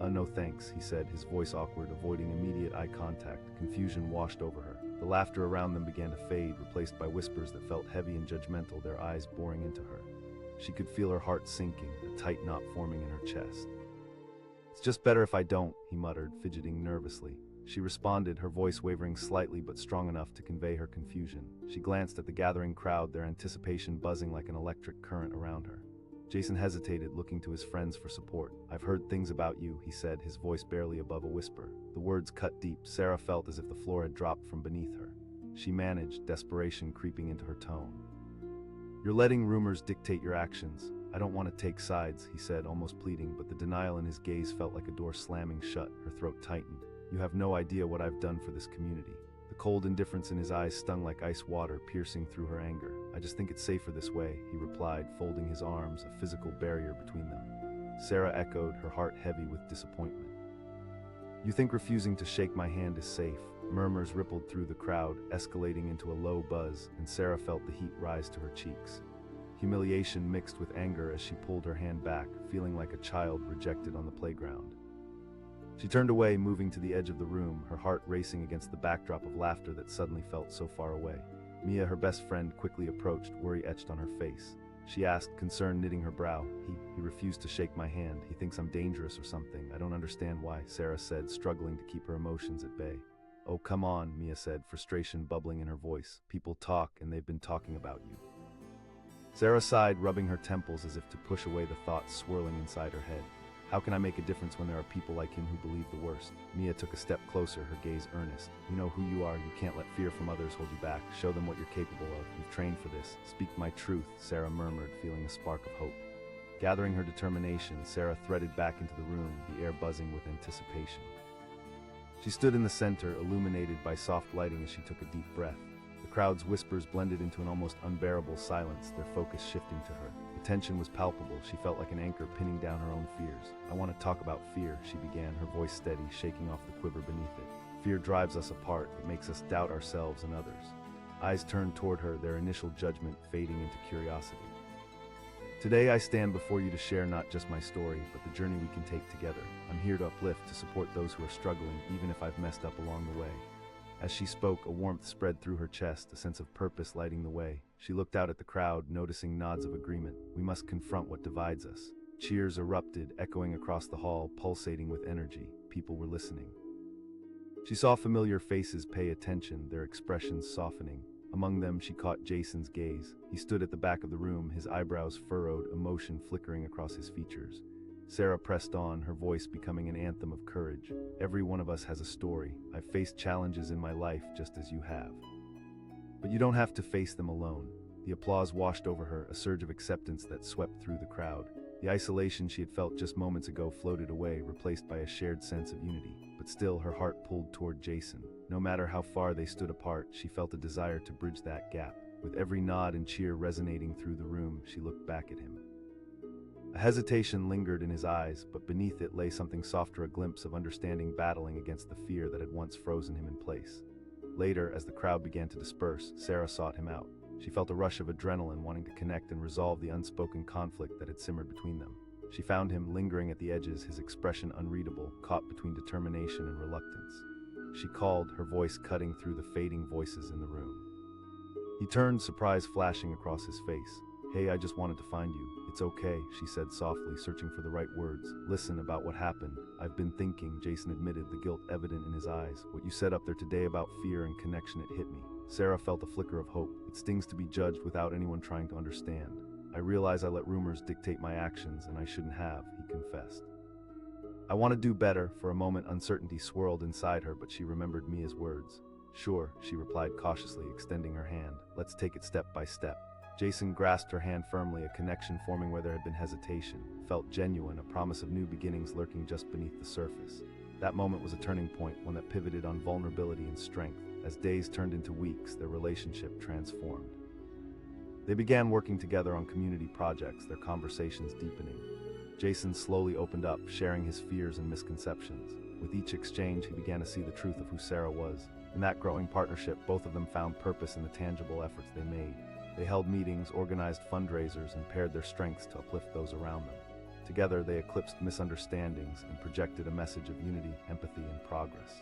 No thanks," he said, his voice awkward, avoiding immediate eye contact. Confusion washed over her. The laughter around them began to fade, replaced by whispers that felt heavy and judgmental, their eyes boring into her. She could feel her heart sinking, a tight knot forming in her chest. "It's just better if I don't," he muttered, fidgeting nervously. She responded, her voice wavering slightly but strong enough to convey her confusion. She glanced at the gathering crowd, their anticipation buzzing like an electric current around her. Jason hesitated, looking to his friends for support. "I've heard things about you," he said, his voice barely above a whisper. The words cut deep. Sarah felt as if the floor had dropped from beneath her. She managed, desperation creeping into her tone. "You're letting rumors dictate your actions. I don't want to take sides," he said, almost pleading, but the denial in his gaze felt like a door slamming shut. Her throat tightened. "You have no idea what I've done for this community." The cold indifference in his eyes stung like ice water, piercing through her anger. "I just think it's safer this way," he replied, folding his arms, a physical barrier between them. Sarah echoed, her heart heavy with disappointment. "You think refusing to shake my hand is safe?" Murmurs rippled through the crowd, escalating into a low buzz, and Sarah felt the heat rise to her cheeks. Humiliation mixed with anger as she pulled her hand back, feeling like a child rejected on the playground. She turned away, moving to the edge of the room, her heart racing against the backdrop of laughter that suddenly felt so far away. Mia, her best friend, quickly approached, worry etched on her face. She asked, concern knitting her brow. He refused to shake my hand. He thinks I'm dangerous or something. I don't understand why," Sarah said, struggling to keep her emotions at bay. "Oh, come on," Mia said, frustration bubbling in her voice. "People talk, and they've been talking about you." Sarah sighed, rubbing her temples as if to push away the thoughts swirling inside her head. "How can I make a difference when there are people like him who believe the worst?" Mia took a step closer, her gaze earnest. "You know who you are. You can't let fear from others hold you back. Show them what you're capable of. You've trained for this." "Speak my truth," Sarah murmured, feeling a spark of hope. Gathering her determination, Sarah threaded back into the room, the air buzzing with anticipation. She stood in the center, illuminated by soft lighting as she took a deep breath. The crowd's whispers blended into an almost unbearable silence, their focus shifting to her. The tension was palpable. She felt like an anchor pinning down her own fears. "I want to talk about fear," she began, her voice steady, shaking off the quiver beneath it. "Fear drives us apart. It makes us doubt ourselves and others." Eyes turned toward her, their initial judgment fading into curiosity. "Today I stand before you to share not just my story, but the journey we can take together. I'm here to uplift, to support those who are struggling, even if I've messed up along the way." As she spoke, a warmth spread through her chest, a sense of purpose lighting the way. She looked out at the crowd, noticing nods of agreement. "We must confront what divides us." Cheers erupted, echoing across the hall, pulsating with energy. People were listening. She saw familiar faces pay attention, their expressions softening. Among them, she caught Jason's gaze. He stood at the back of the room, his eyebrows furrowed, emotion flickering across his features. Sarah pressed on, her voice becoming an anthem of courage. "Every one of us has a story. I've faced challenges in my life just as you have. But you don't have to face them alone." The applause washed over her, a surge of acceptance that swept through the crowd. The isolation she had felt just moments ago floated away, replaced by a shared sense of unity. But still, her heart pulled toward Jason. No matter how far they stood apart, she felt a desire to bridge that gap. With every nod and cheer resonating through the room, she looked back at him. A hesitation lingered in his eyes, but beneath it lay something softer, a glimpse of understanding battling against the fear that had once frozen him in place. Later, as the crowd began to disperse, Sarah sought him out. She felt a rush of adrenaline, wanting to connect and resolve the unspoken conflict that had simmered between them. She found him lingering at the edges, his expression unreadable, caught between determination and reluctance. She called, her voice cutting through the fading voices in the room. He turned, surprise flashing across his face. "Hey, I just wanted to find you. It's okay," she said softly, searching for the right words. "Listen, about what happened. I've been thinking," Jason admitted, the guilt evident in his eyes. "What you said up there today about fear and connection, it hit me." Sarah felt a flicker of hope. It stings to be judged without anyone trying to understand. "I realize I let rumors dictate my actions, and I shouldn't have," he confessed. "I want to do better." For a moment, uncertainty swirled inside her, but she remembered Mia's words. "Sure," she replied cautiously, extending her hand. "Let's take it step by step." Jason grasped her hand firmly, a connection forming where there had been hesitation. It felt genuine, a promise of new beginnings lurking just beneath the surface. That moment was a turning point, one that pivoted on vulnerability and strength. As days turned into weeks, their relationship transformed. They began working together on community projects, their conversations deepening. Jason slowly opened up, sharing his fears and misconceptions. With each exchange, he began to see the truth of who Sarah was. In that growing partnership, both of them found purpose in the tangible efforts they made. They held meetings, organized fundraisers, and paired their strengths to uplift those around them. Together, they eclipsed misunderstandings and projected a message of unity, empathy, and progress.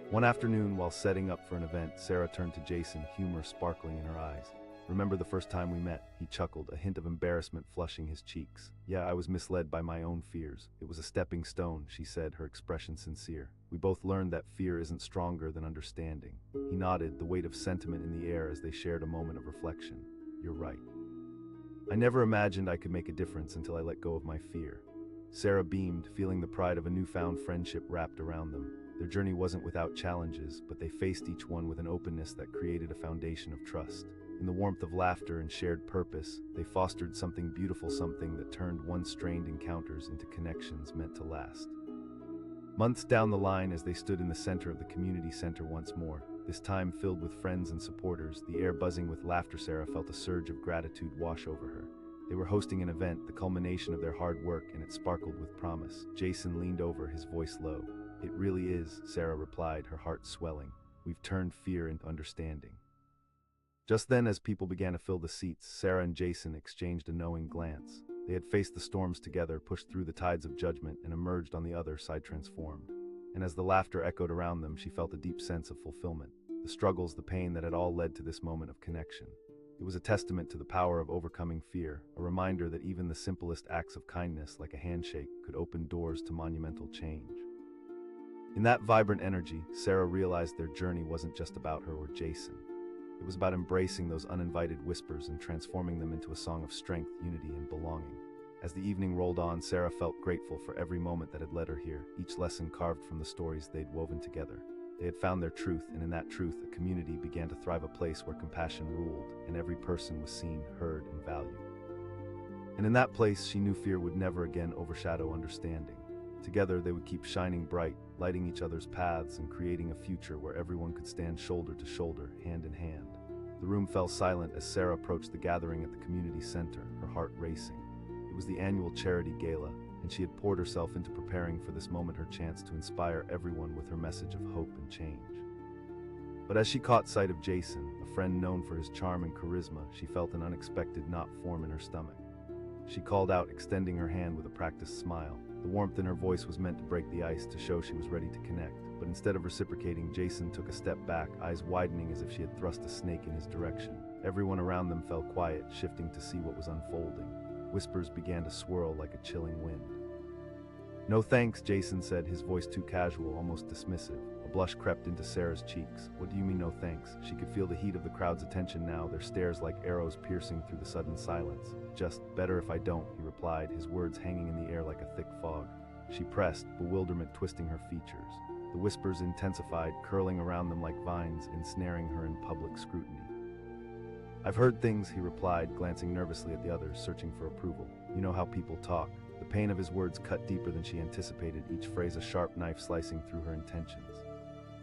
One afternoon, while setting up for an event, Sarah turned to Jason, humor sparkling in her eyes. "Remember the first time we met?" He chuckled, a hint of embarrassment flushing his cheeks. "Yeah, I was misled by my own fears. It was a stepping stone," she said, her expression sincere. "We both learned that fear isn't stronger than understanding." He nodded, the weight of sentiment in the air as they shared a moment of reflection. "You're right. I never imagined I could make a difference until I let go of my fear." Sarah beamed, feeling the pride of a newfound friendship wrapped around them. Their journey wasn't without challenges, but they faced each one with an openness that created a foundation of trust. In the warmth of laughter and shared purpose, they fostered something beautiful, something that turned once strained encounters into connections meant to last. Months down the line, as they stood in the center of the community center once more, this time filled with friends and supporters, the air buzzing with laughter, Sarah felt a surge of gratitude wash over her. They were hosting an event, the culmination of their hard work, and it sparkled with promise. Jason leaned over, his voice low. "It really is," Sarah replied, her heart swelling. "We've turned fear into understanding." Just then, as people began to fill the seats, Sarah and Jason exchanged a knowing glance. They had faced the storms together, pushed through the tides of judgment, and emerged on the other side transformed. And as the laughter echoed around them, she felt a deep sense of fulfillment. The struggles, the pain that had all led to this moment of connection. It was a testament to the power of overcoming fear, a reminder that even the simplest acts of kindness, like a handshake, could open doors to monumental change. In that vibrant energy, Sarah realized their journey wasn't just about her or Jason. It was about embracing those uninvited whispers and transforming them into a song of strength, unity, and belonging. As the evening rolled on, Sarah felt grateful for every moment that had led her here, each lesson carved from the stories they'd woven together. They had found their truth, and in that truth, a community began to thrive, a place where compassion ruled, and every person was seen, heard, and valued. And in that place, she knew fear would never again overshadow understanding. Together, they would keep shining bright, lighting each other's paths and creating a future where everyone could stand shoulder to shoulder, hand in hand. The room fell silent as Sarah approached the gathering at the community center, her heart racing. It was the annual charity gala, and she had poured herself into preparing for this moment, her chance to inspire everyone with her message of hope and change. But as she caught sight of Jason, a friend known for his charm and charisma, she felt an unexpected knot form in her stomach. She called out, extending her hand with a practiced smile. The warmth in her voice was meant to break the ice, to show she was ready to connect. But instead of reciprocating, Jason took a step back, eyes widening as if she had thrust a snake in his direction. Everyone around them fell quiet, shifting to see what was unfolding. Whispers began to swirl like a chilling wind. "No thanks," Jason said, his voice too casual, almost dismissive. A blush crept into Sarah's cheeks. "What do you mean, no thanks?" She could feel the heat of the crowd's attention now, their stares like arrows piercing through the sudden silence. "Just better if I don't," he replied, his words hanging in the air like a thick fog. She pressed, bewilderment twisting her features. The whispers intensified, curling around them like vines, ensnaring her in public scrutiny. "I've heard things," he replied, glancing nervously at the others, searching for approval. "You know how people talk." The pain of his words cut deeper than she anticipated, each phrase a sharp knife slicing through her intentions.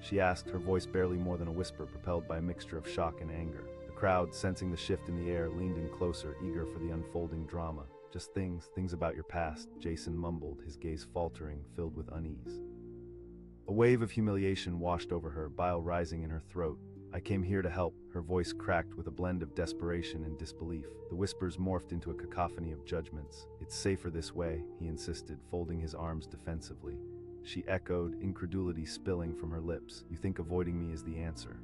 She asked, her voice barely more than a whisper, propelled by a mixture of shock and anger. The crowd, sensing the shift in the air, leaned in closer, eager for the unfolding drama. "Just things about your past," Jason mumbled, his gaze faltering, filled with unease. A wave of humiliation washed over her, bile rising in her throat. "I came here to help," her voice cracked with a blend of desperation and disbelief. The whispers morphed into a cacophony of judgments. "It's safer this way," he insisted, folding his arms defensively. She echoed, incredulity spilling from her lips. "You think avoiding me is the answer?"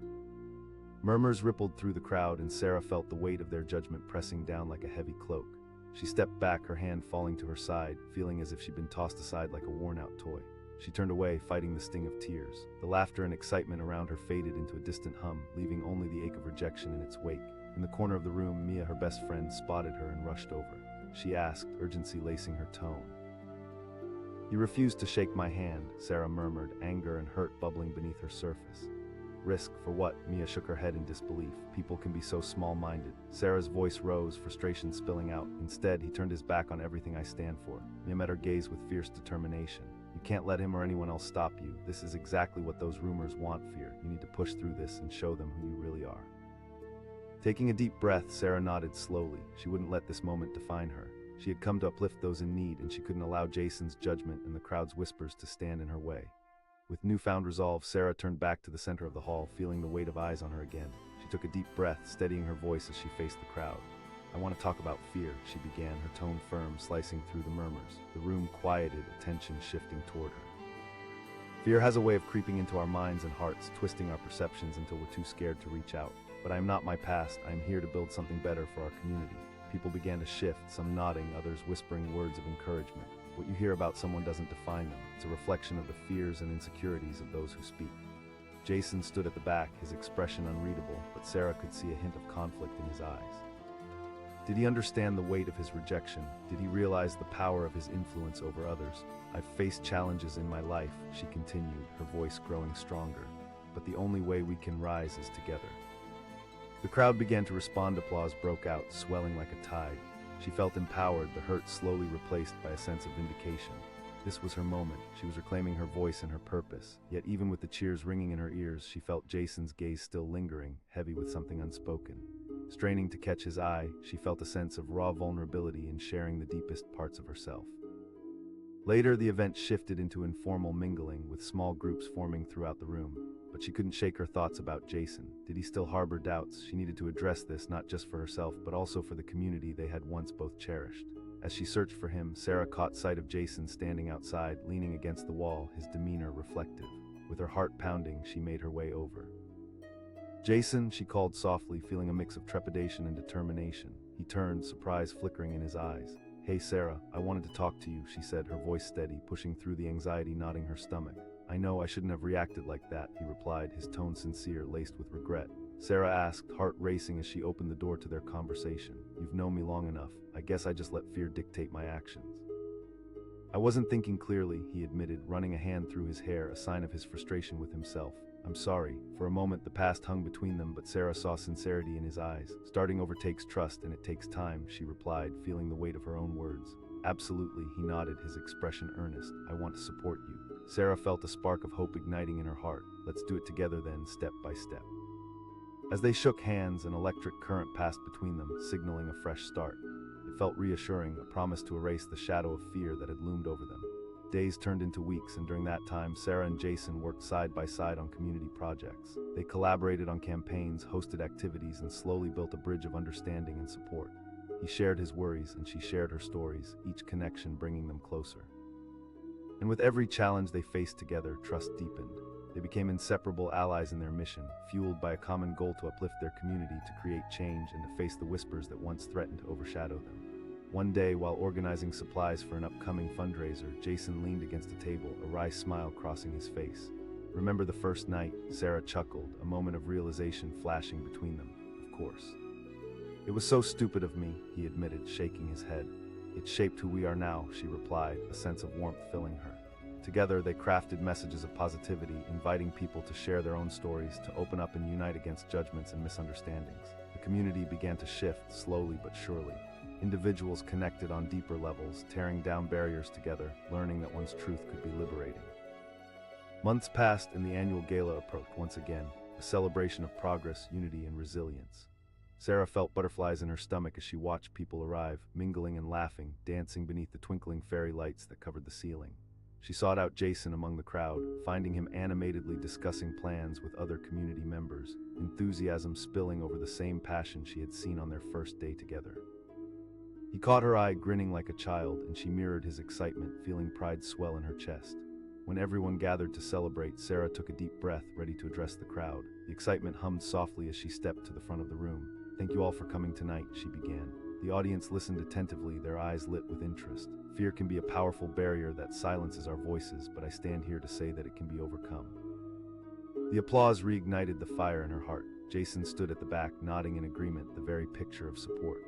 Murmurs rippled through the crowd, and Sarah felt the weight of their judgment pressing down like a heavy cloak. She stepped back, her hand falling to her side, feeling as if she'd been tossed aside like a worn-out toy. She turned away, fighting the sting of tears. The laughter and excitement around her faded into a distant hum, leaving only the ache of rejection in its wake. In the corner of the room, Mia, her best friend, spotted her and rushed over. She asked, urgency lacing her tone. "You refused to shake my hand," Sarah murmured, anger and hurt bubbling beneath her surface. "Risk for what?" Mia shook her head in disbelief. "People can be so small-minded." Sarah's voice rose, frustration spilling out. "Instead, he turned his back on everything I stand for." Mia met her gaze with fierce determination. "You can't let him or anyone else stop you. This is exactly what those rumors want, Fear. You need to push through this and show them who you really are." Taking a deep breath, Sarah nodded slowly. She wouldn't let this moment define her. She had come to uplift those in need, and she couldn't allow Jason's judgment and the crowd's whispers to stand in her way. With newfound resolve, Sarah turned back to the center of the hall, feeling the weight of eyes on her again. She took a deep breath, steadying her voice as she faced the crowd. "I want to talk about fear," she began, her tone firm, slicing through the murmurs. The room quieted, attention shifting toward her. "Fear has a way of creeping into our minds and hearts, twisting our perceptions until we're too scared to reach out. But I am not my past. I am here to build something better for our community." People began to shift, some nodding, others whispering words of encouragement. What you hear about someone doesn't define them. It's a reflection of the fears and insecurities of those who speak. Jason stood at the back, his expression unreadable, but Sarah could see a hint of conflict in his eyes. Did he understand the weight of his rejection? Did he realize the power of his influence over others? "I've faced challenges in my life," she continued, her voice growing stronger. "But the only way we can rise is together." The crowd began to respond. Applause broke out, swelling like a tide. She felt empowered, the hurt slowly replaced by a sense of vindication. This was her moment. She was reclaiming her voice and her purpose. Yet even with the cheers ringing in her ears, she felt Jason's gaze still lingering, heavy with something unspoken. Straining to catch his eye, she felt a sense of raw vulnerability in sharing the deepest parts of herself. Later, the event shifted into informal mingling, with small groups forming throughout the room. But she couldn't shake her thoughts about Jason. Did he still harbor doubts? She needed to address this, not just for herself, but also for the community they had once both cherished. As she searched for him, Sarah caught sight of Jason standing outside, leaning against the wall, his demeanor reflective. With her heart pounding, she made her way over. "Jason," she called softly, feeling a mix of trepidation and determination. He turned, surprise flickering in his eyes. "Hey Sarah, I wanted to talk to you," she said, her voice steady, pushing through the anxiety knotting her stomach. "I know I shouldn't have reacted like that," he replied, his tone sincere, laced with regret. Sarah asked, heart racing as she opened the door to their conversation. "You've known me long enough. I guess I just let fear dictate my actions." "I wasn't thinking clearly," he admitted, running a hand through his hair, a sign of his frustration with himself. "I'm sorry." For a moment the past hung between them, but Sarah saw sincerity in his eyes. "Starting over takes trust, and it takes time," she replied, feeling the weight of her own words. "Absolutely," he nodded, his expression earnest. "I want to support you." Sarah felt a spark of hope igniting in her heart. "Let's do it together then, step by step." As they shook hands, an electric current passed between them, signaling a fresh start. It felt reassuring, a promise to erase the shadow of fear that had loomed over them. Days turned into weeks, and during that time, Sarah and Jason worked side by side on community projects. They collaborated on campaigns, hosted activities, and slowly built a bridge of understanding and support. He shared his worries, and she shared her stories, each connection bringing them closer. And with every challenge they faced together, trust deepened. They became inseparable allies in their mission, fueled by a common goal to uplift their community, to create change, and to face the whispers that once threatened to overshadow them. One day, while organizing supplies for an upcoming fundraiser, Jason leaned against a table, a wry smile crossing his face. "Remember the first night?" Sarah chuckled, a moment of realization flashing between them. "Of course." "It was so stupid of me," he admitted, shaking his head. "It shaped who we are now," she replied, a sense of warmth filling her. Together, they crafted messages of positivity, inviting people to share their own stories, to open up and unite against judgments and misunderstandings. The community began to shift, slowly but surely. Individuals connected on deeper levels, tearing down barriers together, learning that one's truth could be liberating. Months passed, and the annual gala approached once again, a celebration of progress, unity, and resilience. Sarah felt butterflies in her stomach as she watched people arrive, mingling and laughing, dancing beneath the twinkling fairy lights that covered the ceiling. She sought out Jason among the crowd, finding him animatedly discussing plans with other community members, enthusiasm spilling over the same passion she had seen on their first day together. He caught her eye, grinning like a child, and she mirrored his excitement, feeling pride swell in her chest. When everyone gathered to celebrate, Sarah took a deep breath, ready to address the crowd. The excitement hummed softly as she stepped to the front of the room. "Thank you all for coming tonight," she began. The audience listened attentively, their eyes lit with interest. "Fear can be a powerful barrier that silences our voices, but I stand here to say that it can be overcome." The applause reignited the fire in her heart. Jason stood at the back, nodding in agreement, the very picture of support.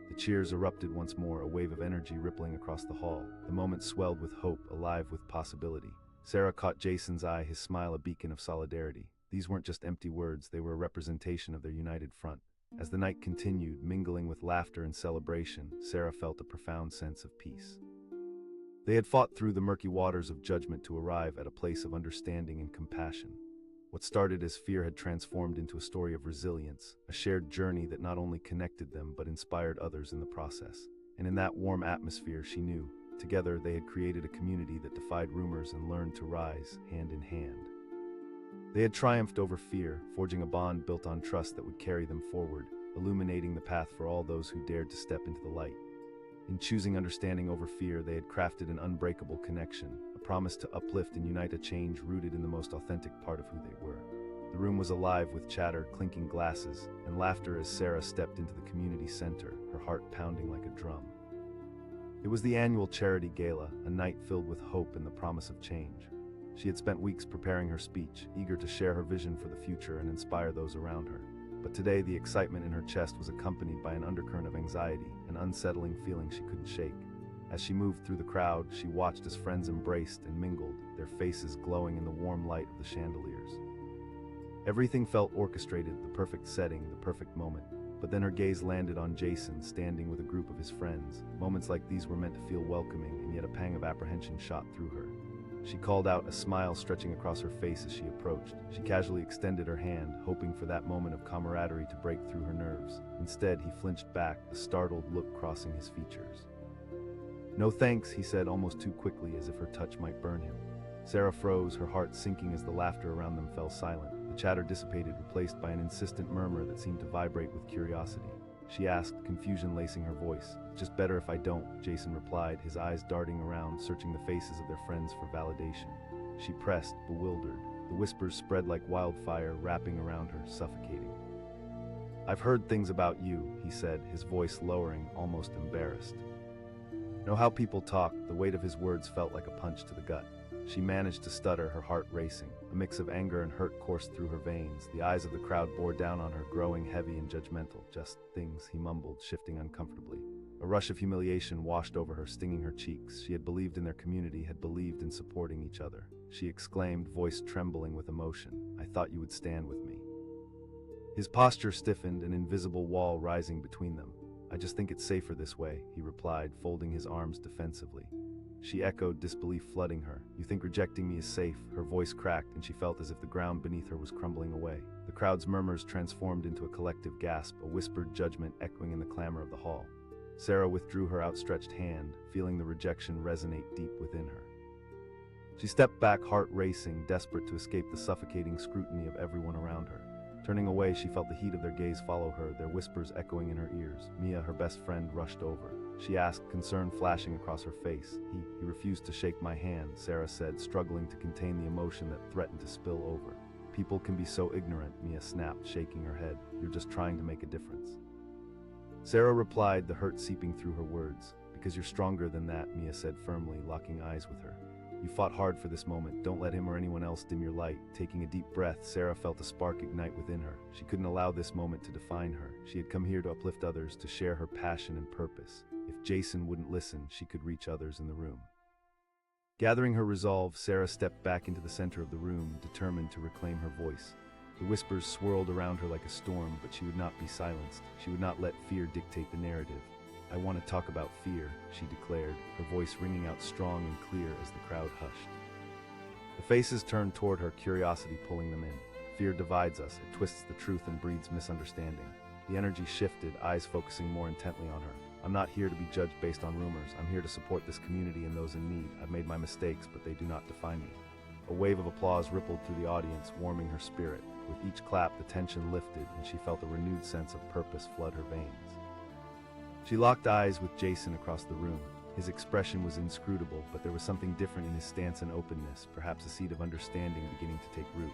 The cheers erupted once more, a wave of energy rippling across the hall. The moment swelled with hope, alive with possibility. Sarah caught Jason's eye, his smile a beacon of solidarity. These weren't just empty words, they were a representation of their united front. As the night continued, mingling with laughter and celebration, Sarah felt a profound sense of peace. They had fought through the murky waters of judgment to arrive at a place of understanding and compassion. What started as fear had transformed into a story of resilience, a shared journey that not only connected them but inspired others in the process. and in that warm atmosphere she knew, together they had created a community that defied rumors and learned to rise hand in hand. They had triumphed over fear, forging a bond built on trust that would carry them forward, illuminating the path for all those who dared to step into the light. In choosing understanding over fear, they had crafted an unbreakable connection, a promise to uplift and unite, a change rooted in the most authentic part of who they were. The room was alive with chatter, clinking glasses, and laughter as Sarah stepped into the community center, her heart pounding like a drum. It was the annual charity gala, a night filled with hope and the promise of change. She had spent weeks preparing her speech, eager to share her vision for the future and inspire those around her. But today, the excitement in her chest was accompanied by an undercurrent of anxiety, an unsettling feeling she couldn't shake. As she moved through the crowd, she watched as friends embraced and mingled, their faces glowing in the warm light of the chandeliers. Everything felt orchestrated, the perfect setting, the perfect moment. But then her gaze landed on Jason, standing with a group of his friends. Moments like these were meant to feel welcoming, and yet a pang of apprehension shot through her. She called out, a smile stretching across her face as she approached. She casually extended her hand, hoping for that moment of camaraderie to break through her nerves. Instead, he flinched back, a startled look crossing his features. "No thanks," he said almost too quickly, as if her touch might burn him. Sarah froze, her heart sinking as the laughter around them fell silent. The chatter dissipated, replaced by an insistent murmur that seemed to vibrate with curiosity. She asked, confusion lacing her voice. "Just better if I don't," Jason replied, his eyes darting around, searching the faces of their friends for validation. She pressed, bewildered. The whispers spread like wildfire, wrapping around her, suffocating. "I've heard things about you," he said, his voice lowering, almost embarrassed. Know how people talk? The weight of his words felt like a punch to the gut. She managed to stutter, her heart racing. A mix of anger and hurt coursed through her veins. The eyes of the crowd bore down on her, growing heavy and judgmental. "Just things," he mumbled, shifting uncomfortably. A rush of humiliation washed over her, stinging her cheeks. She had believed in their community, had believed in supporting each other. She exclaimed, voice trembling with emotion, "I thought you would stand with me." His posture stiffened, an invisible wall rising between them. "I just think it's safer this way," he replied, folding his arms defensively. She echoed, disbelief flooding her. "You think rejecting me is safe?" Her voice cracked, and she felt as if the ground beneath her was crumbling away. The crowd's murmurs transformed into a collective gasp, a whispered judgment echoing in the clamor of the hall. Sarah withdrew her outstretched hand, feeling the rejection resonate deep within her. She stepped back, heart racing, desperate to escape the suffocating scrutiny of everyone around her. Turning away, she felt the heat of their gaze follow her, their whispers echoing in her ears. Mia, her best friend, rushed over. She asked, concern flashing across her face. He refused to shake my hand," Sarah said, struggling to contain the emotion that threatened to spill over. "People can be so ignorant," Mia snapped, shaking her head. "You're just trying to make a difference." Sarah replied, the hurt seeping through her words. "Because you're stronger than that," Mia said firmly, locking eyes with her. "You fought hard for this moment. Don't let him or anyone else dim your light." Taking a deep breath, Sarah felt a spark ignite within her. She couldn't allow this moment to define her. She had come here to uplift others, to share her passion and purpose. If Jason wouldn't listen, she could reach others in the room. Gathering her resolve, Sarah stepped back into the center of the room, determined to reclaim her voice. The whispers swirled around her like a storm, but she would not be silenced. She would not let fear dictate the narrative. "I want to talk about fear," she declared, her voice ringing out strong and clear as the crowd hushed. The faces turned toward her, curiosity pulling them in. Fear divides us, it twists the truth and breeds misunderstanding. The energy shifted, eyes focusing more intently on her. "I'm not here to be judged based on rumors. I'm here to support this community and those in need. I've made my mistakes, but they do not define me." A wave of applause rippled through the audience, warming her spirit. With each clap, the tension lifted, and she felt a renewed sense of purpose flood her veins. She locked eyes with Jason across the room. His expression was inscrutable, but there was something different in his stance and openness, perhaps a seed of understanding beginning to take root.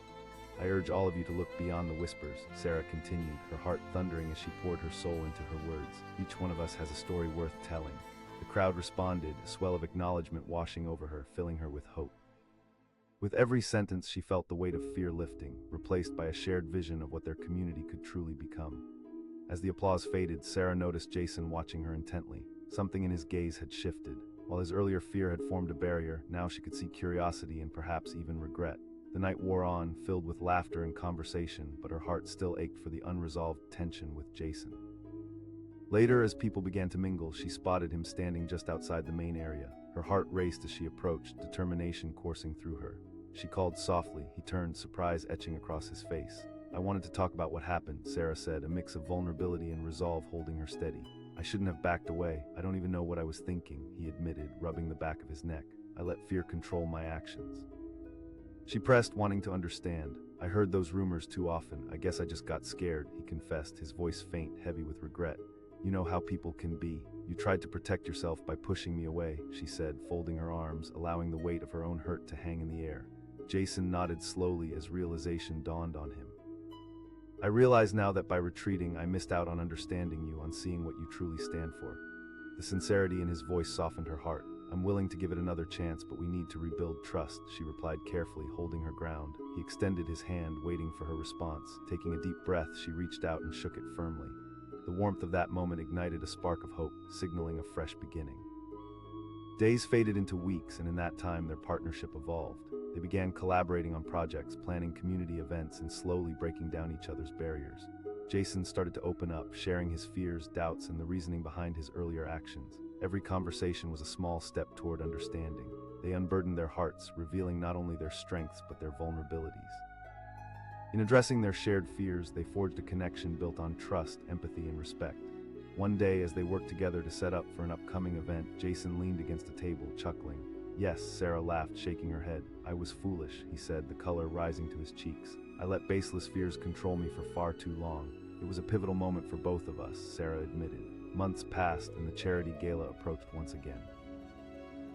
"I urge all of you to look beyond the whispers," Sarah continued, her heart thundering as she poured her soul into her words. "Each one of us has a story worth telling." The crowd responded, a swell of acknowledgement washing over her, filling her with hope. With every sentence, she felt the weight of fear lifting, replaced by a shared vision of what their community could truly become. As the applause faded, Sarah noticed Jason watching her intently. Something in his gaze had shifted. While his earlier fear had formed a barrier, now she could see curiosity and perhaps even regret. The night wore on, filled with laughter and conversation, but her heart still ached for the unresolved tension with Jason. Later, as people began to mingle, she spotted him standing just outside the main area. Her heart raced as she approached, determination coursing through her. She called softly. He turned, surprise etching across his face. "I wanted to talk about what happened," Sarah said, a mix of vulnerability and resolve holding her steady. I shouldn't have backed away. I don't even know what I was thinking, he admitted, rubbing the back of his neck. I let fear control my actions. She pressed, wanting to understand. I heard those rumors too often. I guess I just got scared, he confessed, his voice faint, heavy with regret. You know how people can be. You tried to protect yourself by pushing me away, she said, folding her arms, allowing the weight of her own hurt to hang in the air. Jason nodded slowly as realization dawned on him. I realize now that by retreating, I missed out on understanding you, on seeing what you truly stand for. The sincerity in his voice softened her heart. I'm willing to give it another chance, but we need to rebuild trust, she replied carefully, holding her ground. He extended his hand, waiting for her response. Taking a deep breath, she reached out and shook it firmly. The warmth of that moment ignited a spark of hope, signaling a fresh beginning. Days faded into weeks, and in that time their partnership evolved. They began collaborating on projects, planning community events, and slowly breaking down each other's barriers. Jason started to open up, sharing his fears, doubts, and the reasoning behind his earlier actions. Every conversation was a small step toward understanding. They unburdened their hearts, revealing not only their strengths but their vulnerabilities. In addressing their shared fears, they forged a connection built on trust, empathy, and respect. One day, as they worked together to set up for an upcoming event, Jason leaned against a table, chuckling. Yes, Sarah laughed, shaking her head. I was foolish, he said, the color rising to his cheeks. I let baseless fears control me for far too long. It was a pivotal moment for both of us, Sarah admitted. Months passed, and the charity gala approached once again.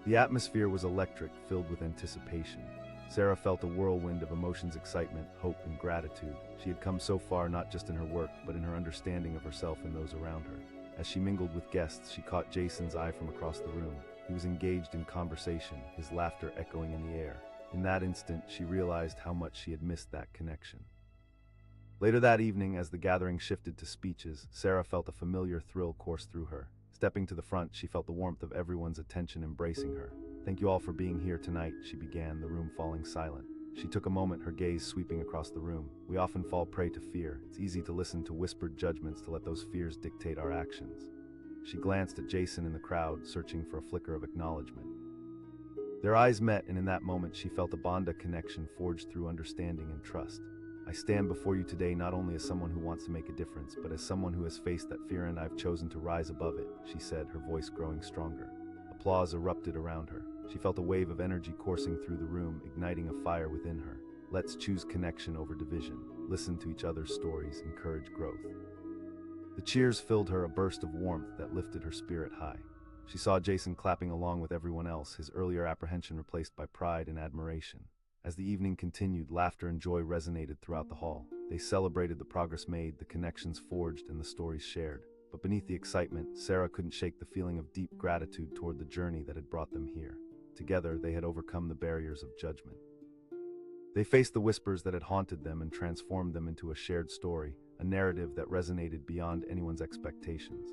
The atmosphere was electric, filled with anticipation. Sarah felt a whirlwind of emotions, excitement, hope, and gratitude. She had come so far not just in her work, but in her understanding of herself and those around her. As she mingled with guests, she caught Jason's eye from across the room. He was engaged in conversation, his laughter echoing in the air. In that instant, she realized how much she had missed that connection. Later that evening, as the gathering shifted to speeches, Sarah felt a familiar thrill course through her. Stepping to the front, she felt the warmth of everyone's attention embracing her. Thank you all for being here tonight, she began, the room falling silent. She took a moment, her gaze sweeping across the room. We often fall prey to fear. It's easy to listen to whispered judgments, to let those fears dictate our actions. She glanced at Jason in the crowd, searching for a flicker of acknowledgement. Their eyes met, and in that moment she felt a bond, a connection forged through understanding and trust. I stand before you today not only as someone who wants to make a difference, but as someone who has faced that fear, and I've chosen to rise above it, she said, her voice growing stronger. Applause erupted around her. She felt a wave of energy coursing through the room, igniting a fire within her. Let's choose connection over division. Listen to each other's stories, encourage growth. The cheers filled her, a burst of warmth that lifted her spirit high. She saw Jason clapping along with everyone else, his earlier apprehension replaced by pride and admiration. As the evening continued, laughter and joy resonated throughout the hall. They celebrated the progress made, the connections forged, and the stories shared. But beneath the excitement, Sarah couldn't shake the feeling of deep gratitude toward the journey that had brought them here. Together, they had overcome the barriers of judgment. They faced the whispers that had haunted them and transformed them into a shared story, a narrative that resonated beyond anyone's expectations.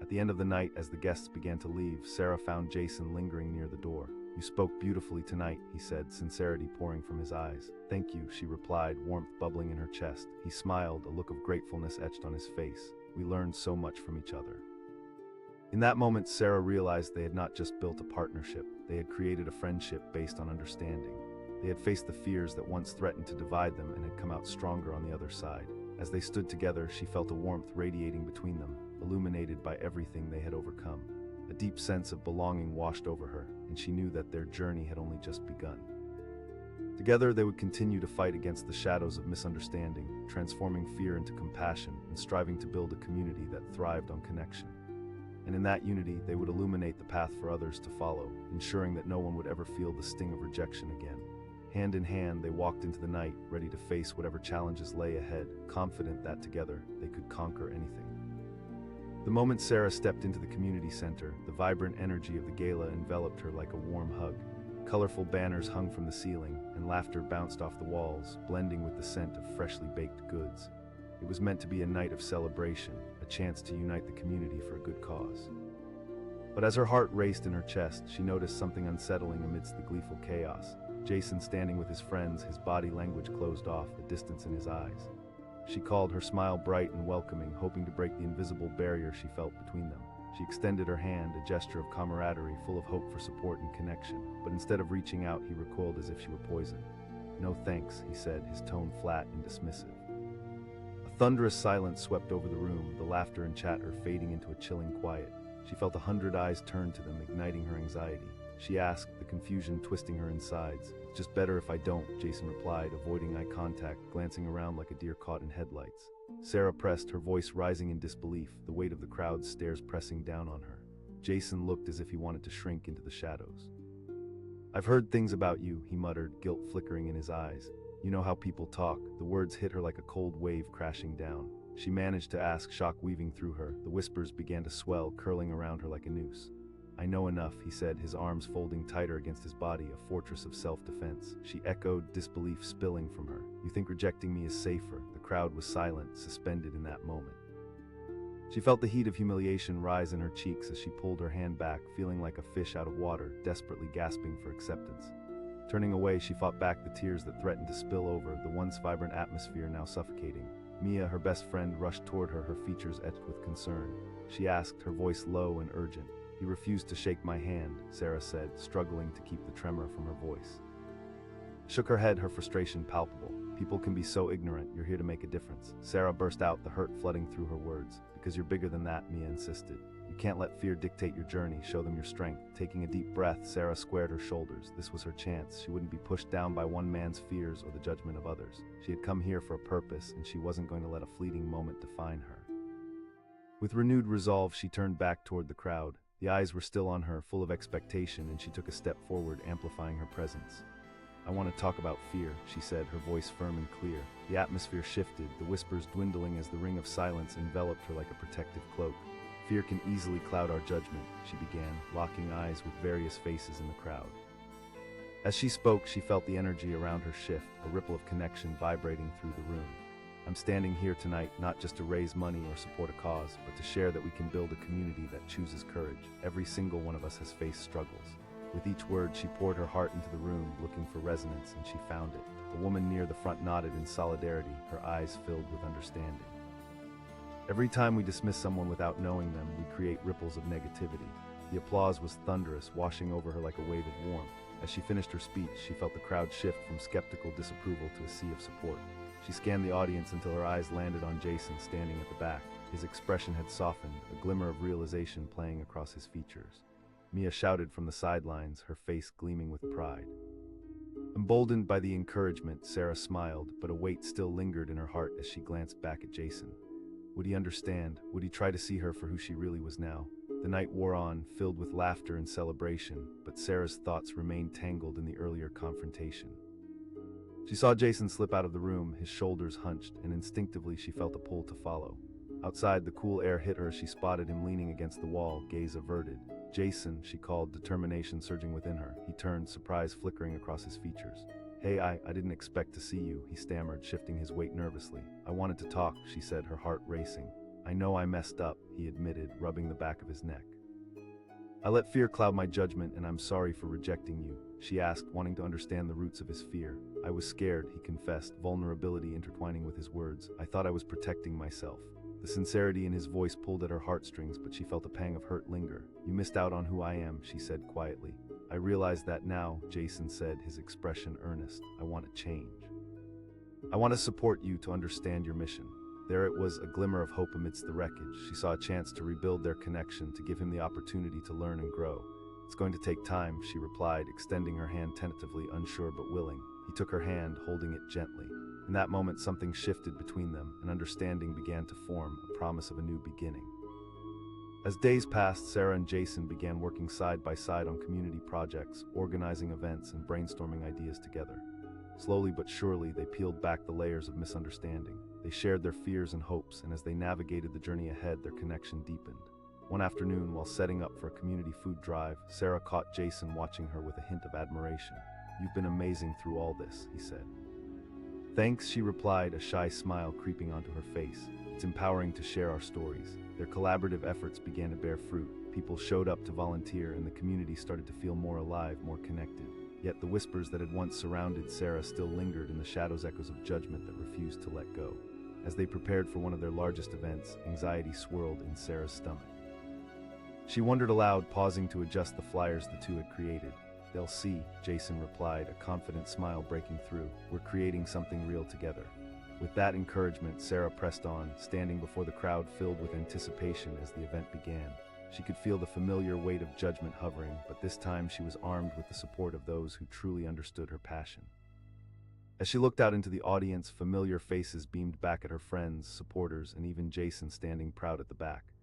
At the end of the night, as the guests began to leave, Sarah found Jason lingering near the door. You spoke beautifully tonight, he said, sincerity pouring from his eyes. Thank you, she replied, warmth bubbling in her chest. He smiled, a look of gratefulness etched on his face. We learned so much from each other. In that moment, Sarah realized they had not just built a partnership, they had created a friendship based on understanding. They had faced the fears that once threatened to divide them and had come out stronger on the other side. As they stood together, she felt a warmth radiating between them, illuminated by everything they had overcome. A deep sense of belonging washed over her, and she knew that their journey had only just begun. Together, they would continue to fight against the shadows of misunderstanding, transforming fear into compassion and striving to build a community that thrived on connection. And in that unity, they would illuminate the path for others to follow, ensuring that no one would ever feel the sting of rejection again. Hand in hand, they walked into the night, ready to face whatever challenges lay ahead, confident that together they could conquer anything. The moment Sarah stepped into the community center, the vibrant energy of the gala enveloped her like a warm hug. Colorful banners hung from the ceiling, and laughter bounced off the walls, blending with the scent of freshly baked goods. It was meant to be a night of celebration, a chance to unite the community for a good cause. But as her heart raced in her chest, she noticed something unsettling amidst the gleeful chaos. Jason standing with his friends, his body language closed off, a distance in his eyes. She called, her smile bright and welcoming, hoping to break the invisible barrier she felt between them. She extended her hand, a gesture of camaraderie, full of hope for support and connection. But instead of reaching out, he recoiled as if she were poison. No thanks, he said, his tone flat and dismissive. A thunderous silence swept over the room, the laughter and chatter fading into a chilling quiet. She felt 100 eyes turn to them, igniting her anxiety. She asked, the confusion twisting her insides. "It's just better if I don't," Jason replied, avoiding eye contact, glancing around like a deer caught in headlights. Sarah pressed, her voice rising in disbelief, the weight of the crowd's stares pressing down on her. Jason looked as if he wanted to shrink into the shadows. "I've heard things about you," he muttered, guilt flickering in his eyes. "You know how people talk." The words hit her like a cold wave crashing down. She managed to ask, shock weaving through her. The whispers began to swell, curling around her like a noose. "I know enough," he said, his arms folding tighter against his body, a fortress of self-defense. She echoed, disbelief spilling from her. "You think rejecting me is safer?" The crowd was silent, suspended in that moment. She felt the heat of humiliation rise in her cheeks as she pulled her hand back, feeling like a fish out of water, desperately gasping for acceptance. Turning away, she fought back the tears that threatened to spill over, the once vibrant atmosphere now suffocating. Mia, her best friend, rushed toward her, her features etched with concern. She asked, her voice low and urgent. "He refused to shake my hand," Sarah said, struggling to keep the tremor from her voice. Shook her head, her frustration palpable. "People can be so ignorant, you're here to make a difference." Sarah burst out, the hurt flooding through her words. "Because you're bigger than that," Mia insisted. "You can't let fear dictate your journey, show them your strength." Taking a deep breath, Sarah squared her shoulders. This was her chance. She wouldn't be pushed down by one man's fears or the judgment of others. She had come here for a purpose, and she wasn't going to let a fleeting moment define her. With renewed resolve, she turned back toward the crowd. The eyes were still on her, full of expectation, and she took a step forward, amplifying her presence. "I want to talk about fear," she said, her voice firm and clear. The atmosphere shifted, the whispers dwindling as the ring of silence enveloped her like a protective cloak. "Fear can easily cloud our judgment," she began, locking eyes with various faces in the crowd. As she spoke, she felt the energy around her shift, a ripple of connection vibrating through the room. "I'm standing here tonight not just to raise money or support a cause, but to share that we can build a community that chooses courage. Every single one of us has faced struggles." With each word, she poured her heart into the room, looking for resonance, and she found it. A woman near the front nodded in solidarity, her eyes filled with understanding. "Every time we dismiss someone without knowing them, we create ripples of negativity." The applause was thunderous, washing over her like a wave of warmth. As she finished her speech, she felt the crowd shift from skeptical disapproval to a sea of support. She scanned the audience until her eyes landed on Jason standing at the back. His expression had softened, a glimmer of realization playing across his features. Mia shouted from the sidelines, her face gleaming with pride. Emboldened by the encouragement, Sarah smiled, but a weight still lingered in her heart as she glanced back at Jason. Would he understand? Would he try to see her for who she really was now? The night wore on, filled with laughter and celebration, but Sarah's thoughts remained tangled in the earlier confrontation. She saw Jason slip out of the room, his shoulders hunched, and instinctively she felt a pull to follow. Outside, the cool air hit her as she spotted him leaning against the wall, gaze averted. "Jason," she called, determination surging within her. He turned, surprise flickering across his features. "Hey, I didn't expect to see you," he stammered, shifting his weight nervously. "I wanted to talk," she said, her heart racing. "I know I messed up," he admitted, rubbing the back of his neck. "I let fear cloud my judgment, and I'm sorry for rejecting you," she asked, wanting to understand the roots of his fear. "I was scared," he confessed, vulnerability intertwining with his words. "I thought I was protecting myself." The sincerity in his voice pulled at her heartstrings, but she felt a pang of hurt linger. "You missed out on who I am," she said quietly. "I realize that now," Jason said, his expression earnest. "I want to change. I want to support you to understand your mission." There it was, a glimmer of hope amidst the wreckage. She saw a chance to rebuild their connection, to give him the opportunity to learn and grow. "It's going to take time," she replied, extending her hand tentatively, unsure but willing. He took her hand, holding it gently. In that moment, something shifted between them. An understanding began to form, a promise of a new beginning. As days passed, Sarah and Jason began working side by side on community projects, organizing events, and brainstorming ideas together. Slowly but surely, they peeled back the layers of misunderstanding. They shared their fears and hopes, and as they navigated the journey ahead, their connection deepened. One afternoon, while setting up for a community food drive, Sarah caught Jason watching her with a hint of admiration. "You've been amazing through all this," he said. "Thanks," she replied, a shy smile creeping onto her face. "It's empowering to share our stories." Their collaborative efforts began to bear fruit. People showed up to volunteer, and the community started to feel more alive, more connected. Yet the whispers that had once surrounded Sarah still lingered in the shadows, echoes of judgment that refused to let go. As they prepared for one of their largest events, anxiety swirled in Sarah's stomach. She wondered aloud, pausing to adjust the flyers the two had created. "They'll see," Jason replied, a confident smile breaking through. "We're creating something real together." With that encouragement, Sarah pressed on, standing before the crowd filled with anticipation as the event began. She could feel the familiar weight of judgment hovering, but this time she was armed with the support of those who truly understood her passion. As she looked out into the audience, familiar faces beamed back at her friends, supporters, and even Jason standing proud at the back.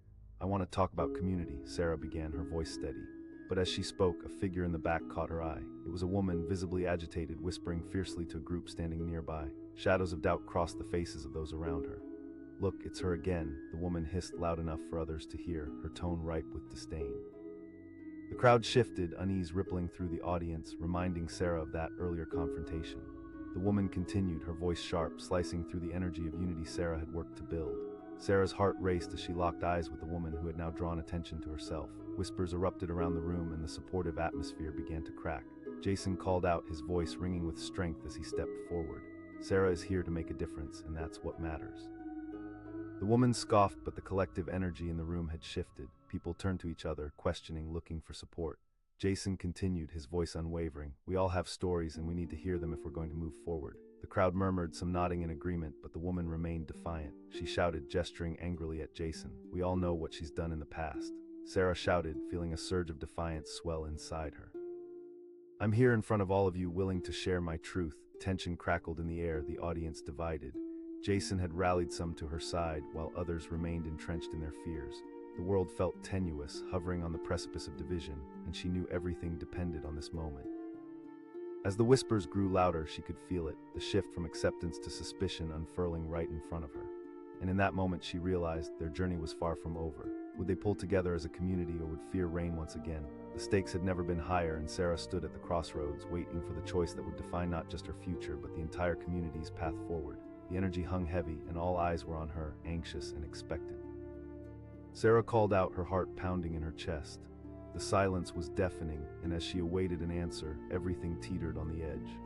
"I want to talk about community," Sarah began, her voice steady. But as she spoke, a figure in the back caught her eye. It was a woman, visibly agitated, whispering fiercely to a group standing nearby. Shadows of doubt crossed the faces of those around her. "Look, it's her again," the woman hissed loud enough for others to hear, her tone ripe with disdain. The crowd shifted, unease rippling through the audience, reminding Sarah of that earlier confrontation. The woman continued, her voice sharp, slicing through the energy of unity Sarah had worked to build. Sarah's heart raced as she locked eyes with the woman who had now drawn attention to herself. Whispers erupted around the room and the supportive atmosphere began to crack. Jason called out, his voice ringing with strength as he stepped forward. "Sarah is here to make a difference, and that's what matters." The woman scoffed, but the collective energy in the room had shifted. People turned to each other, questioning, looking for support. Jason continued, his voice unwavering. "We all have stories, and we need to hear them if we're going to move forward." The crowd murmured, some nodding in agreement, but the woman remained defiant. She shouted, gesturing angrily at Jason. "We all know what she's done in the past." Sarah shouted, feeling a surge of defiance swell inside her. "I'm here in front of all of you, willing to share my truth." Tension crackled in the air, the audience divided. Jason had rallied some to her side, while others remained entrenched in their fears. The world felt tenuous, hovering on the precipice of division, and she knew everything depended on this moment. As the whispers grew louder, she could feel it, the shift from acceptance to suspicion unfurling right in front of her. And in that moment she realized their journey was far from over. Would they pull together as a community, or would fear reign once again? The stakes had never been higher, and Sarah stood at the crossroads, waiting for the choice that would define not just her future, but the entire community's path forward. The energy hung heavy, and all eyes were on her, anxious and expectant. Sarah called out, her heart pounding in her chest. The silence was deafening, and as she awaited an answer, everything teetered on the edge.